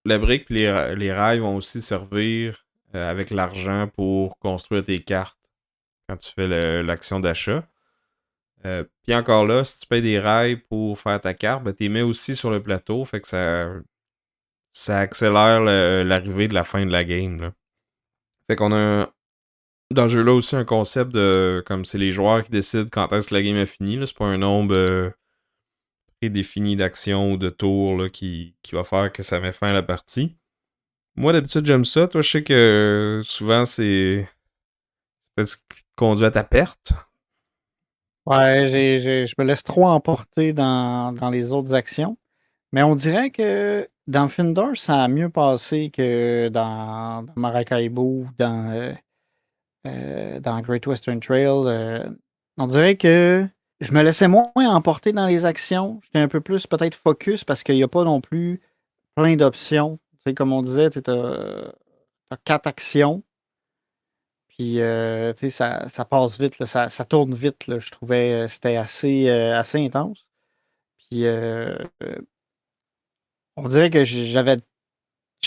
la brique et les rails vont aussi servir avec l'argent pour construire tes cartes quand tu fais l'action d'achat. Puis encore là, si tu payes des rails pour faire ta carte, ben, tu les mets aussi sur le plateau, fait que ça accélère l'arrivée de la fin de la game. Là. Fait qu'on a dans le jeu-là aussi un concept de comme c'est les joueurs qui décident quand est-ce que la game est finie. C'est pas un nombre prédéfini d'actions ou de tours là, qui va faire que ça met fin à la partie. Moi d'habitude j'aime ça. Toi je sais que souvent c'est ce qui te conduit à ta perte. Ouais, je me laisse trop emporter dans les autres actions. Mais on dirait que dans Findor, ça a mieux passé que dans Maracaibo, dans Great Western Trail. On dirait que je me laissais moins emporter dans les actions. J'étais un peu plus peut-être focus parce qu'il n'y a pas non plus plein d'options. Tu sais, comme on disait, tu as 4 actions. Puis, tu sais, ça passe vite, là, ça tourne vite. Là. Je trouvais que c'était assez intense. Puis, on dirait que j'ai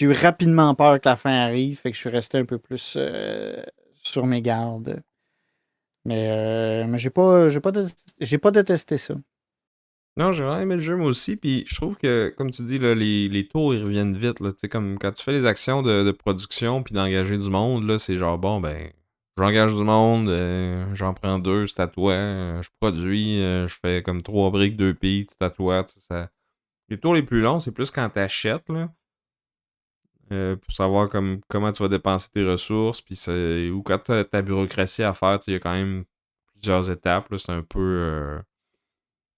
eu rapidement peur que la fin arrive, fait que je suis resté un peu plus sur mes gardes. Mais j'ai pas détesté ça. Non, j'ai vraiment aimé le jeu moi aussi, puis je trouve que, comme tu dis, là, les tours ils reviennent vite. Là, tu sais, comme quand tu fais les actions de production puis d'engager du monde, là, c'est genre bon ben j'engage du monde, j'en prends 2, c'est à toi, je produis, je fais comme 3 briques, 2 pieds, c'est à toi. Tu sais, ça. Les tours les plus longs, c'est plus quand t'achètes, là. Pour savoir comment tu vas dépenser tes ressources, puis ou quand t'as ta bureaucratie à faire, il y a quand même plusieurs étapes, là, c'est un peu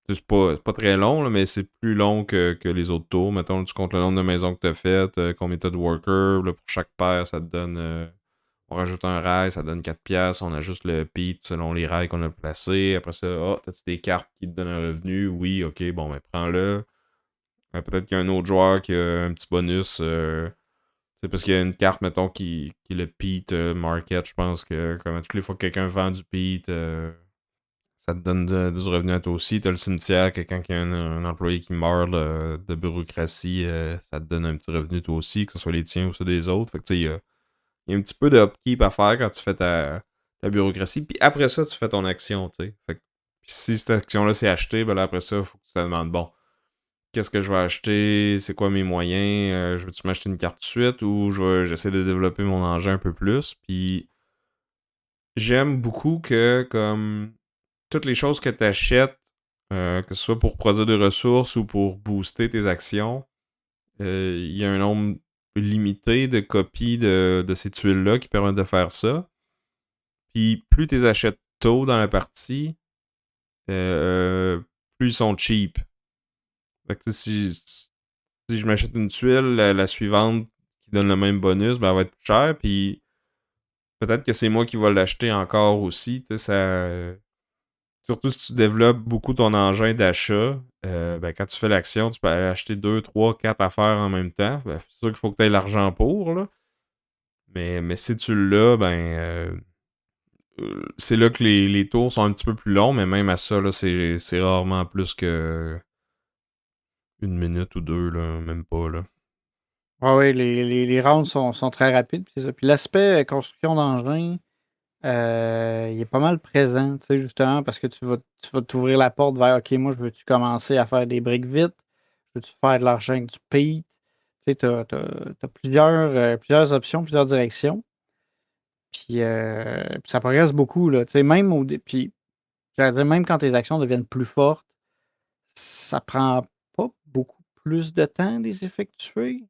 c'est pas très long, là, mais c'est plus long que les autres tours. Mettons, tu comptes le nombre de maisons que tu as faites, combien tu as de workers, là, pour chaque paire, ça te donne on rajoute un rail, ça donne 4 piastres, on ajuste le peat selon les rails qu'on a placés. Après ça, t'as-tu des cartes qui te donnent un revenu? Oui, ok, bon, ben prends-le. Peut-être qu'il y a un autre joueur qui a un petit bonus. C'est parce qu'il y a une carte, mettons, qui est le Pete Market. Je pense que comme toutes les fois que quelqu'un vend du Pete, ça te donne du revenu à toi aussi. T'as le cimetière, quelqu'un qui a un employé qui meurt de bureaucratie, ça te donne un petit revenu toi aussi, que ce soit les tiens ou ceux des autres. Fait que tu sais, il y a un petit peu de upkeep à faire quand tu fais ta bureaucratie. Puis après ça, tu fais ton action, tu sais. Fait que si cette action-là c'est acheté, ben là après ça, il faut que tu te demandes, bon, qu'est-ce que je vais acheter, c'est quoi mes moyens, je veux-tu m'acheter une carte de suite ou j'essaie de développer mon engin un peu plus. Puis j'aime beaucoup que comme toutes les choses que tu achètes, que ce soit pour produire des ressources ou pour booster tes actions, il y a un nombre limité de copies de ces tuiles-là qui permettent de faire ça. Puis plus tu les achètes tôt dans la partie, plus ils sont cheap. Fait que si je m'achète une tuile, la suivante qui donne le même bonus, ben elle va être plus chère. Puis peut-être que c'est moi qui vais l'acheter encore aussi. Tu sais, surtout si tu développes beaucoup ton engin d'achat, ben quand tu fais l'action, tu peux aller acheter 2, 3, 4 affaires en même temps. Ben, c'est sûr qu'il faut que tu aies l'argent pour, là. Mais si tu l'as, c'est là que les tours sont un petit peu plus longs, mais même à ça, là, c'est rarement plus que une minute ou deux, là, même pas, là. Oui, les rounds sont très rapides. Puis c'est ça. Puis l'aspect construction d'engin, il est pas mal présent, tu sais, justement, parce que tu vas t'ouvrir la porte vers OK, moi, je veux-tu commencer à faire des briques vite? Veux-tu faire de l'argent avec du peat? Tu sais, t'as plusieurs options, plusieurs directions. Puis ça progresse beaucoup, là. Tu sais, puis j'allais dire, même quand tes actions deviennent plus fortes, ça prend pas beaucoup plus de temps de les effectuer.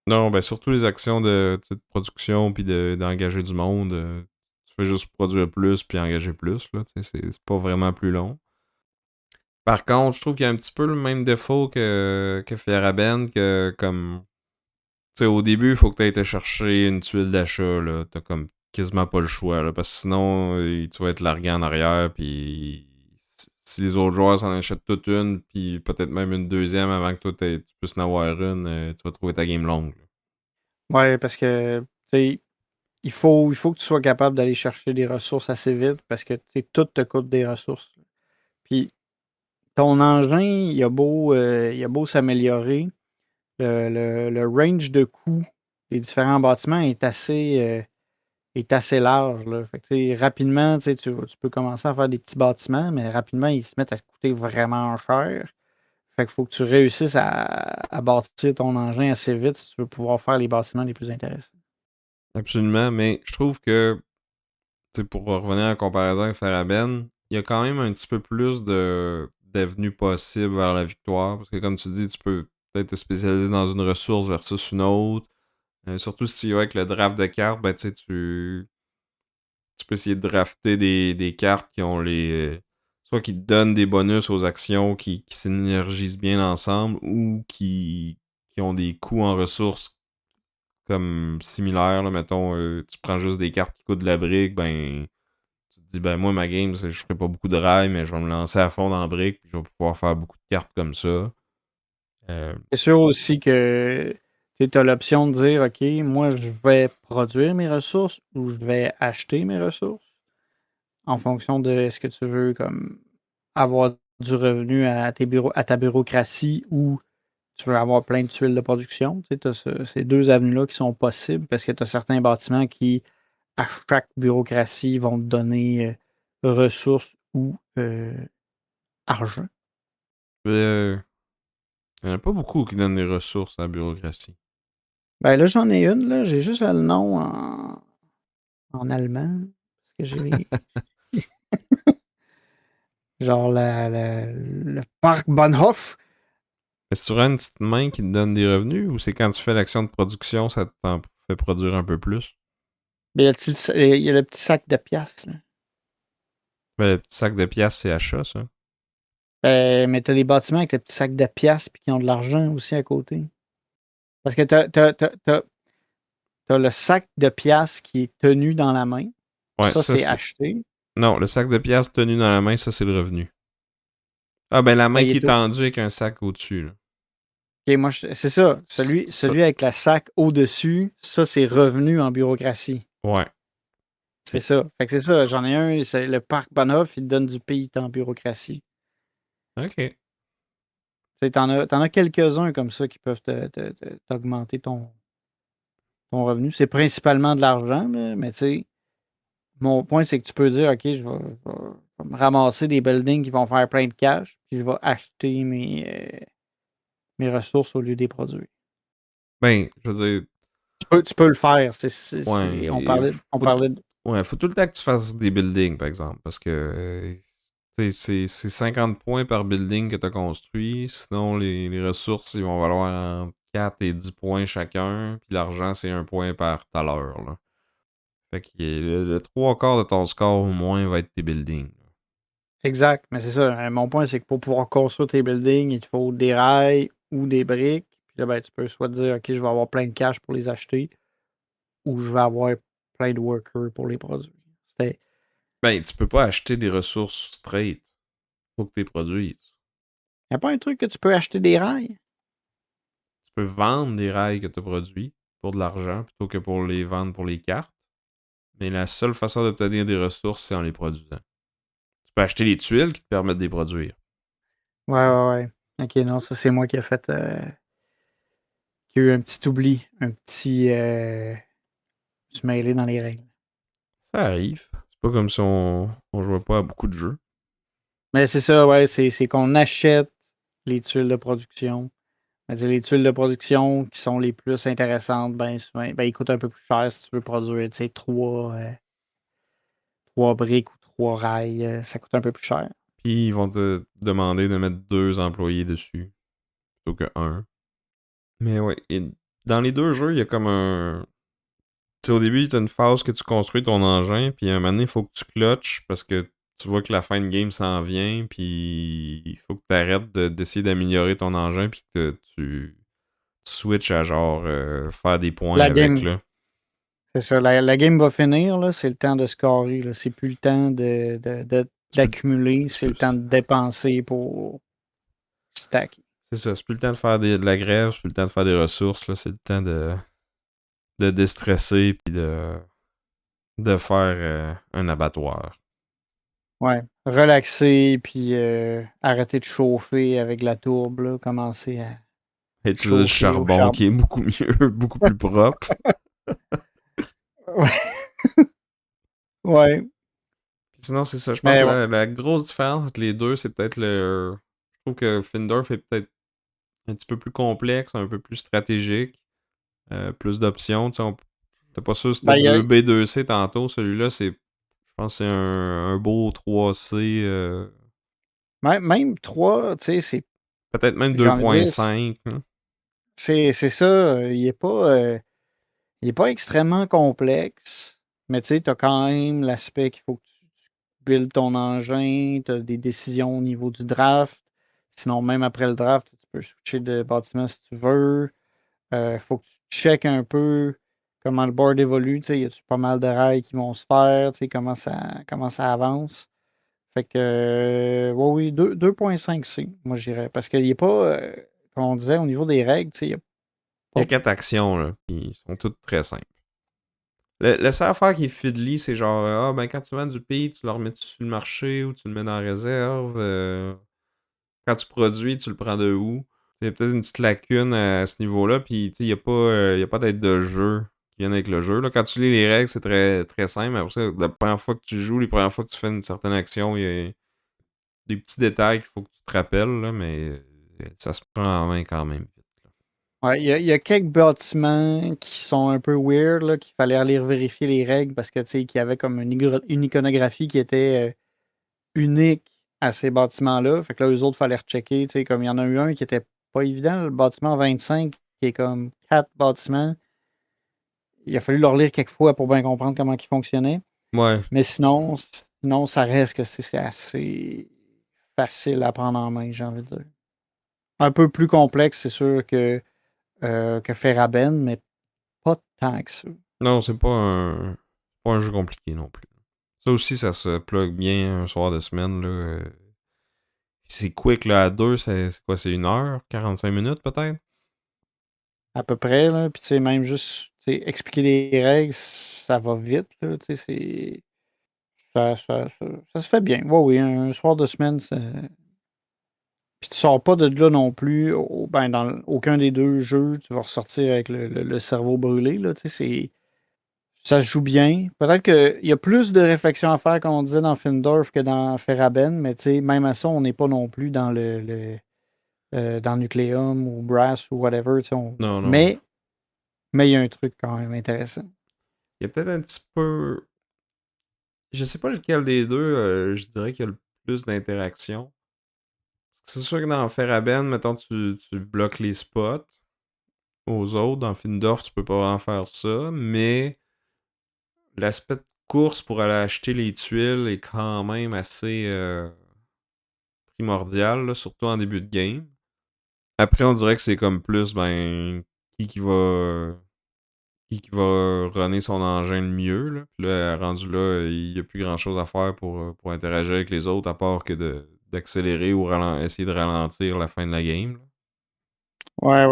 Non, ben surtout les actions de, tu sais, de production puis d'engager du monde. Tu fais juste produire plus puis engager plus, là. Tu sais, c'est pas vraiment plus long. Par contre, je trouve qu'il y a un petit peu le même défaut que Fieraben, que comme. Tu sais, au début, il faut que tu ailles te chercher une tuile d'achat, là. T'as comme quasiment pas le choix, là. Parce que sinon, tu vas être largué en arrière, puis si les autres joueurs s'en achètent toute une, puis peut-être même une deuxième avant que toi tu puisses en avoir une, tu vas trouver ta game longue, là. Ouais, parce que, tu sais, il faut que tu sois capable d'aller chercher des ressources assez vite parce que, tu sais, tout te coûte des ressources. Puis ton engin, il a beau s'améliorer, le range de coûts des différents bâtiments est assez large, là. Fait que, tu sais, rapidement, tu sais, tu peux commencer à faire des petits bâtiments, mais rapidement, ils se mettent à coûter vraiment cher. Fait qu'il faut que tu réussisses à bâtir ton engin assez vite si tu veux pouvoir faire les bâtiments les plus intéressants. Absolument, mais je trouve que, tu sais, pour revenir en comparaison avec Faraben, il y a quand même un petit peu plus d'avenues possibles vers la victoire. Parce que comme tu dis, tu peux peut-être te spécialiser dans une ressource versus une autre. Surtout si tu y vas avec le draft de cartes, ben tu sais, tu peux essayer de drafter des cartes qui ont soit qui te donnent des bonus aux actions qui synergisent bien ensemble ou qui ont des coûts en ressources comme similaires. Là. Mettons, tu prends juste des cartes qui coûtent de la brique, ben tu te dis ben moi ma game, je ferai pas beaucoup de rails, mais je vais me lancer à fond dans la brique, puis je vais pouvoir faire beaucoup de cartes comme ça. Euh, C'est sûr aussi que tu as l'option de dire, OK, moi, je vais produire mes ressources ou je vais acheter mes ressources en fonction de est-ce que tu veux comme avoir du revenu à ta bureaucratie ou tu veux avoir plein de tuiles de production. Tu as ces deux avenues-là qui sont possibles parce que tu as certains bâtiments qui, à chaque bureaucratie, vont te donner ressources ou argent. euh, il y en a pas beaucoup qui donnent des ressources à la bureaucratie. Ben là, j'en ai une, là. J'ai juste le nom en allemand. Parce que j'ai genre le parc Bonhof. Mais c'est sur une petite main qui te donne des revenus ou c'est quand tu fais l'action de production, ça t'en fait produire un peu plus? Mais il y a le petit sac de piastres, là. Ben, le petit sac de pièces, c'est achat, ça. Mais t'as des bâtiments avec le petit sac de piastres puis qui ont de l'argent aussi à côté. Parce que t'as t'as le sac de piastres qui est tenu dans la main. Ouais, Ça, ça c'est c'est. acheté. Non, le sac de pièces tenu dans la main, ça c'est le revenu. Ah ben la Ben, main qui est tendue avec un sac au-dessus. Là. OK, moi, c'est ça. Celui, Ça, celui avec la sac au-dessus, ça, c'est revenu en bureaucratie. ouais. C'est ça. Fait que c'est ça. J'en ai un, c'est le parc Bonhoff, il te donne du pays en bureaucratie. OK. Tu sais, t'en as quelques-uns comme ça qui peuvent t'augmenter ton revenu. C'est principalement de l'argent, là, mais tu sais, mon point, c'est que tu peux dire, OK, je vais me ramasser des buildings qui vont faire plein de cash, puis je vais acheter mes ressources au lieu des produits. Ben, je veux dire, Tu peux le faire. On ouais, parlait de. ouais, faut tout le temps que tu fasses des buildings, par exemple, parce que c'est 50 points par building que tu as construit, sinon les ressources, ils vont valoir entre 4 et 10 points chacun, puis l'argent, c'est 1 point par tout à l'heure, là. Fait que le 3 quarts de ton score au moins va être tes buildings. Exact, mais c'est ça. Mon point, c'est que pour pouvoir construire tes buildings, il te faut des rails ou des briques. Puis là, ben, tu peux soit dire, OK, je vais avoir plein de cash pour les acheter, ou je vais avoir plein de workers pour les produire. C'était. Ben, tu peux pas acheter des ressources straight. Faut que tu les produises. Il n'y a pas un truc que tu peux acheter des rails? Tu peux vendre des rails que tu as produits pour de l'argent plutôt que pour les vendre pour les cartes. Mais la seule façon d'obtenir des ressources, c'est en les produisant. Tu peux acheter les tuiles qui te permettent de les produire. Ouais, ouais, ouais. OK, non, ça, c'est moi qui ai fait. Qui a eu un petit oubli, un petit. Je suis mêlé dans les règles. Ça arrive. C'est pas comme si on jouait pas à beaucoup de jeux. Mais c'est ça, ouais, c'est qu'on achète les tuiles de production. C'est-à-dire les tuiles de production qui sont les plus intéressantes, ben souvent, ben, ils coûtent un peu plus cher si tu veux produire, tu sais, trois briques ou trois rails, ça coûte un peu plus cher. Puis ils vont te demander de mettre 2 employés dessus plutôt que un. Mais ouais, dans les deux jeux, il y a comme un. Tu sais, au début, t'as une phase que tu construis ton engin, puis à un moment donné, il faut que tu clutches parce que tu vois que la fin de game s'en vient, puis il faut que tu arrêtes d'essayer d'améliorer ton engin, puis que tu switches à genre faire des points La avec, game, là. c'est ça, la game va finir, là, c'est le temps de scorer, là. C'est plus le temps C'est plus, d'accumuler, c'est c'est le temps plus- de dépenser pour stacker. c'est ça, c'est plus le temps de faire de la grève, c'est plus le temps de faire des ressources, là, c'est le temps de déstresser, puis de faire un abattoir. Ouais, relaxer, puis arrêter de chauffer avec la tourbe, là, commencer à Utiliser le chauffer au charbon charbon. qui est beaucoup mieux, beaucoup plus propre. Ouais, ouais, Puis sinon, c'est ça. Je pense mais que ouais. la grosse différence entre les deux, c'est peut-être le. Je trouve que Findorf est peut-être un petit peu plus complexe, un peu plus stratégique, plus d'options. Tu sais, t'es pas sûr si c'était Ben, 2B, 2C tantôt. Celui-là, c'est. Je pense que c'est un beau 3C. même 3, tu sais, Peut-être même j'ai envie de dire, 2.5. Hein. c'est ça, il est pas extrêmement complexe, mais tu sais, tu as quand même l'aspect qu'il faut que tu builds ton engin, tu as des décisions au niveau du draft. Sinon, même après le draft, tu peux switcher de bâtiment si tu veux. Faut que tu checkes un peu comment le board évolue. Tu sais, y a pas mal de rails qui vont se faire, tu sais, comment ça avance. Fait que, ouais, oui, 2.5C, moi, je dirais. Parce qu'il n'est pas, comme on disait, au niveau des règles, tu sais, il n'y a Il y a pas. 4 actions, là. Puis ils sont toutes très simples. Le seul affaire qui est fiddly, c'est genre, ah, ben quand tu vends du pays, tu le remets sur le marché ou tu le mets dans la réserve. Quand tu produis, tu le prends de où? Il y a peut-être une petite lacune à ce niveau-là, puis il n'y a pas d'aide de jeu qui vient avec le jeu. Là, quand tu lis les règles, c'est très, très simple. Après ça, la première fois que tu joues, les premières fois que tu fais une certaine action, il y a des petits détails qu'il faut que tu te rappelles, là, mais ça se prend en main quand même vite. Là. Ouais, il y a quelques bâtiments qui sont un peu weird, là, qu'il fallait aller vérifier les règles parce que, tu sais, qu'il y avait comme une iconographie qui était unique à ces bâtiments-là. Fait que là, eux autres, il fallait rechecker. Tu sais, comme il y en a eu un qui était pas évident, le bâtiment 25, qui est comme 4 bâtiments. Il a fallu leur lire quelques fois pour bien comprendre comment ils fonctionnaient. Ouais. Mais sinon, ça reste que c'est assez facile à prendre en main, j'ai envie de dire. Un peu plus complexe, c'est sûr que Feraben, mais pas tant que ça. Non, c'est pas un jeu compliqué non plus. Ça aussi, ça se plug bien un soir de semaine. Là. C'est quick là, à deux, c'est quoi? C'est 1 heure? 45 minutes peut-être? À peu près, là. Puis, tu sais, même juste tu sais, expliquer les règles, ça va vite, là. Tu sais, c'est. Ça se fait bien. Ouais, oui, un soir de semaine, puis tu sors pas de là non plus. Ben, dans aucun des deux jeux, tu vas ressortir avec le cerveau brûlé, là. Tu sais, ça se joue bien. Peut-être qu'il y a plus de réflexion à faire, comme on disait dans Findorf, que dans Feraben, mais tu sais, même à ça, on n'est pas non plus dans Nucleum ou Brass ou whatever. Tu sais, Non, non. mais il y a un truc quand même intéressant. Il y a peut-être un petit peu. Je sais pas lequel des deux, je dirais qu'il y a le plus d'interaction. C'est sûr que dans Feraben, mettons, tu bloques les spots aux autres. Dans Findorf, tu peux pas vraiment faire ça, mais l'aspect de course pour aller acheter les tuiles est quand même assez primordial, là, surtout en début de game. Après, on dirait que c'est comme plus, ben, qui va runner son engin le mieux. Là. Puis là, rendu là, il n'y a plus grand chose à faire pour interagir avec les autres, à part que d'accélérer ou essayer de ralentir la fin de la game. Là. Ouais,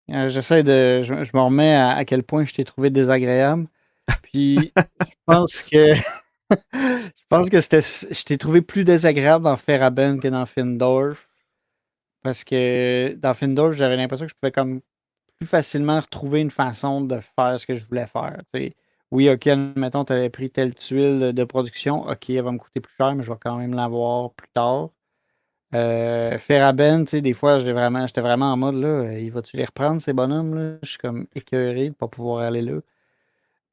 ouais. J'essaie de. Je me remets à quel point je t'ai trouvé désagréable. Puis je pense que je pense que je t'ai trouvé plus désagréable dans Feraben que dans Findorf. Parce que dans Findorf, j'avais l'impression que je pouvais comme plus facilement retrouver une façon de faire ce que je voulais faire. Tu sais. Oui, ok, admettons, tu avais pris telle tuile de production, ok, elle va me coûter plus cher, mais je vais quand même l'avoir plus tard. Feraben, tu sais, des fois, j'étais vraiment en mode, là, il va-tu les reprendre, ces bonhommes, là? Je suis comme écœuré de ne pas pouvoir aller là.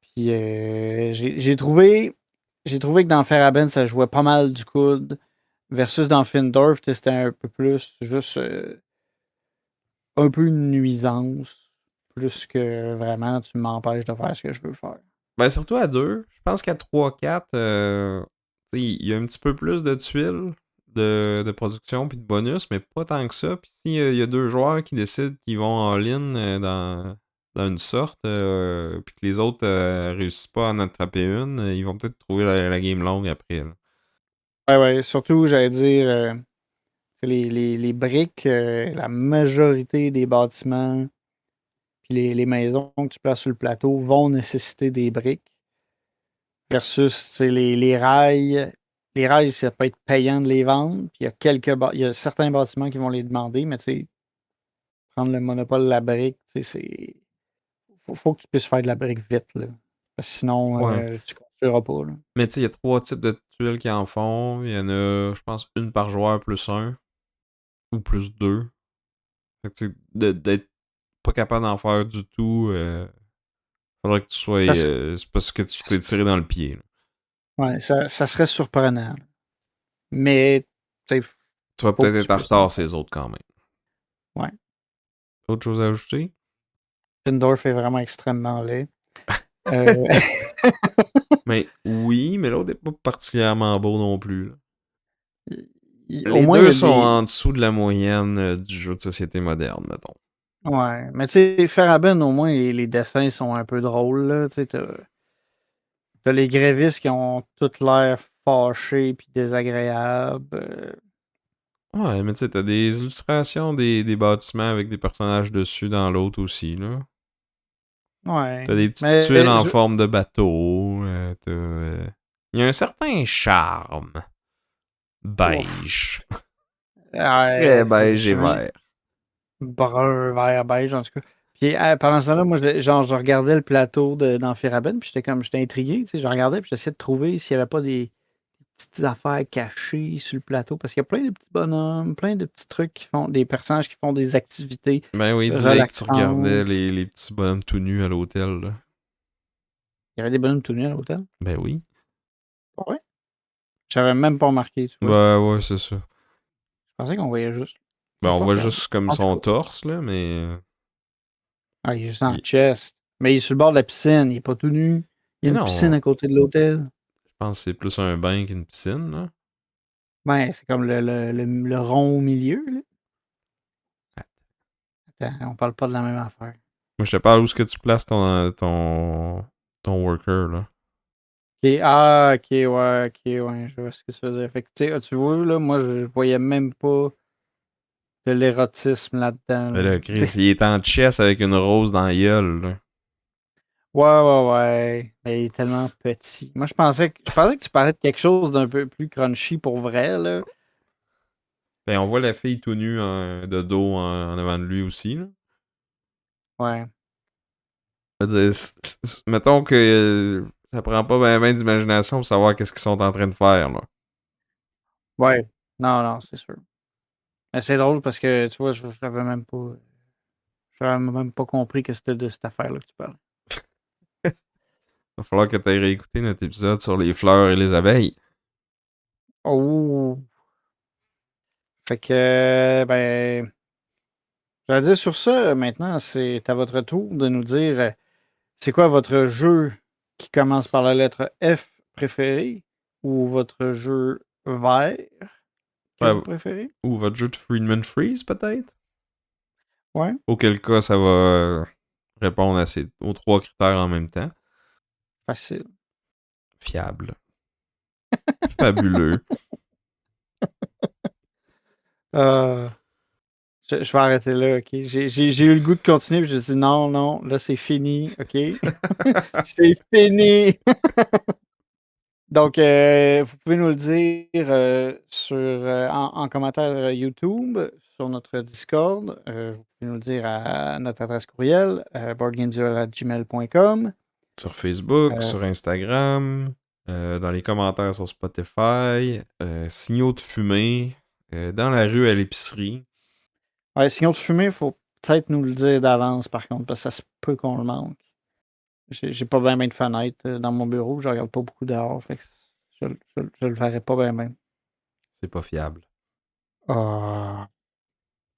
Puis j'ai trouvé que dans Feraben, ça jouait pas mal du coude, versus dans Findorf, tu sais, c'était un peu plus juste un peu une nuisance, plus que vraiment tu m'empêches de faire ce que je veux faire. Ben, surtout à 2. Je pense qu'à 3-4, il y a un petit peu plus de tuiles de production puis de bonus, mais pas tant que ça. Puis s'il y a deux joueurs qui décident qu'ils vont en ligne dans une sorte, puis que les autres réussissent pas à en attraper une, ils vont peut-être trouver la game longue après. Là. Ouais, ouais, surtout, j'allais dire, les briques, la majorité des bâtiments puis les maisons que tu places sur le plateau vont nécessiter des briques. Versus les rails. Les rails, ça peut être payant de les vendre. Puis il y a certains bâtiments qui vont les demander, mais tu sais, prendre le monopole de la brique, tu sais, c'est. Faut que tu puisses faire de la brique vite, là. Parce que sinon, Ouais. tu ne construiras pas, là. Mais tu sais, il y a 3 types de tuiles qui en font. Il y en a, je pense, une par joueur plus un, ou plus deux. Fait que tu sais, d'être pas capable d'en faire du tout, faudrait que tu sois. Ça, se- C'est parce que tu te fais tirer dans le pied. Là. ouais, ça serait surprenant, là. Mais, tu sais, Tu vas faut peut-être que tu être en puisses en retard faire. ces autres quand même. Ouais. Autre chose à ajouter? Findorf est vraiment extrêmement laid. Euh, Mais oui, mais l'autre n'est pas particulièrement beau non plus. Là. au Les moins, il y deux a sont des. en dessous de la moyenne du jeu de société moderne, mettons. Ouais. Mais tu sais, Faraben, au moins, les dessins sont un peu drôles, là. Tu sais, t'as les grévistes qui ont toutes l'air fâchés puis désagréables. Ouais, mais tu sais, t'as des illustrations des bâtiments avec des personnages dessus dans l'autre aussi, là. Ouais. T'as des petites tuiles Mais en forme de bateau. Il y a un certain charme. ouf. Beige. Très Ouais, je beige et sais même. vert. Brun, vert, beige, en tout cas. Puis pendant ce temps-là, moi, je regardais le plateau d'Amphéraben, puis j'étais intrigué, tu sais, je regardais, puis j'essayais de trouver s'il n'y avait pas des petites affaires cachées sur le plateau, parce qu'il y a plein de petits bonhommes, plein de petits trucs qui font, des personnages qui font des activités Ben oui, dis-le que tu regardais relaxantes. les petits bonhommes tout nus à l'hôtel, là. Il y avait des bonhommes tout nus à l'hôtel. Ben oui. Ouais. J'avais même pas remarqué, tu vois. Ben ouais, c'est ça. Je pensais qu'on voyait juste. Ben J'ai on pas voit regardé. juste comme En tout son cas, torse, là, mais... il est juste en il- chest. Mais il est sur le bord de la piscine, il est pas tout nu. Il y a Mais une piscine non, à côté de l'hôtel. je pense que c'est plus un bain qu'une piscine, là. Ben, c'est comme le rond au milieu, là. Attends, on parle pas de la même affaire. Moi, je te parle où est-ce que tu places ton worker, là. Ok, ouais, je vois ce que ça veut dire. Fait que, tu vois, là, moi, je voyais même pas de l'érotisme là-dedans, Mais là. là, Chris, il est en chess avec une rose dans la gueule, là. Ouais. Mais il est tellement petit. Moi, je pensais que tu parlais de quelque chose d'un peu plus crunchy pour vrai, là. Ben, on voit la fille tout nue de dos en avant de lui aussi, là. Ouais. Je veux dire, mettons que ça prend pas ben d'imagination pour savoir qu'est-ce qu'ils sont en train de faire, là. Ouais. Non, c'est sûr. Mais c'est drôle parce que, tu vois, j'avais même pas compris que c'était de cette affaire-là que tu parles. Il va falloir que tu ailles réécouter notre épisode sur les fleurs et les abeilles. Oh! Fait que, ben, j'allais dire sur ça, maintenant, c'est à votre tour de nous dire c'est quoi votre jeu qui commence par la lettre F préféré ou votre jeu vert que Ouais, vous préférez? ou votre jeu de Friedman Freeze, peut-être? Ouais, Auquel cas, ça va répondre aux trois critères en même temps. facile. Fiable. Fabuleux. Euh, je vais arrêter là, OK? J'ai eu le goût de continuer, puis je me suis dit non, là c'est fini, OK? C'est fini! Donc, vous pouvez nous le dire en commentaire YouTube, sur notre Discord. Vous pouvez nous le dire à notre adresse courriel, boardgamezero@gmail.com. Sur Facebook, Euh, sur Instagram, dans les commentaires sur Spotify, signaux de fumée, dans la rue à l'épicerie. ouais, sinon de fumer, il faut peut-être nous le dire d'avance, par contre, parce que ça se peut qu'on le manque. J'ai pas bien de fenêtres dans mon bureau, je regarde pas beaucoup dehors, fait que je le verrai pas bien. C'est pas fiable. Ah,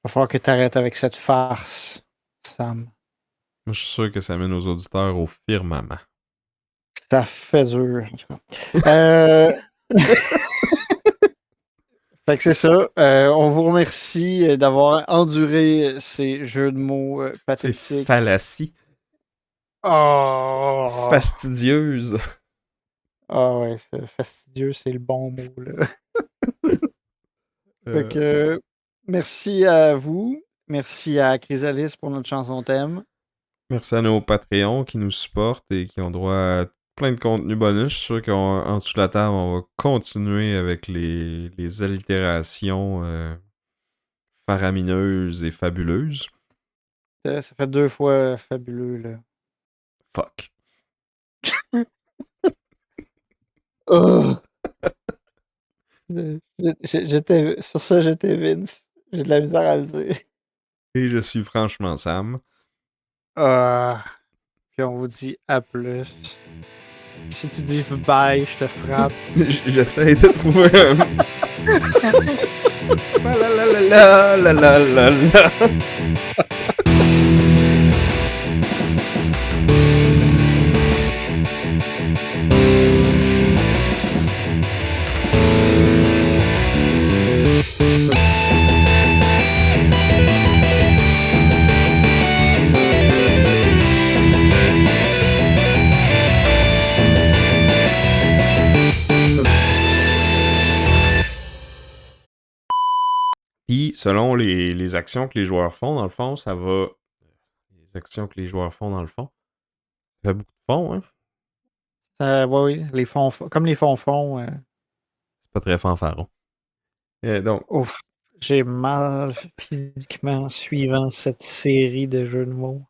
va falloir que tu arrêtes avec cette farce, Sam. Moi, je suis sûr que ça mène nos auditeurs au firmament. Ça fait dur, en tout cas. Fait que c'est ça. On vous remercie d'avoir enduré ces jeux de mots C'est pathétiques. fallacie. Oh! Fastidieuse. Ah ouais, c'est fastidieux, c'est le bon mot, là. Fait Euh, que merci à vous. Merci à Chrysalis pour notre chanson thème. Merci à nos Patreons qui nous supportent et qui ont droit à plein de contenus bonus. Je suis sûr qu'en dessous de la table, on va continuer avec les allitérations faramineuses et fabuleuses. Ça fait 2 fois fabuleux, là. Fuck. Oh! Sur ça, j'étais Vince. J'ai de la misère à le dire. Et je suis franchement Sam. Ah, puis on vous dit à plus. Si tu dis bye, je te frappe. J'essaie de trouver un. La la la la la la la la. Puis, selon les actions que les joueurs font, dans le fond, ça va. Les actions que les joueurs font, dans le fond. Ça fait beaucoup de fonds, hein? Ouais, oui, les fonds, comme les fonds. C'est pas très fanfaron. Donc, Ouf, j'ai mal physiquement suivant cette série de jeux de mots.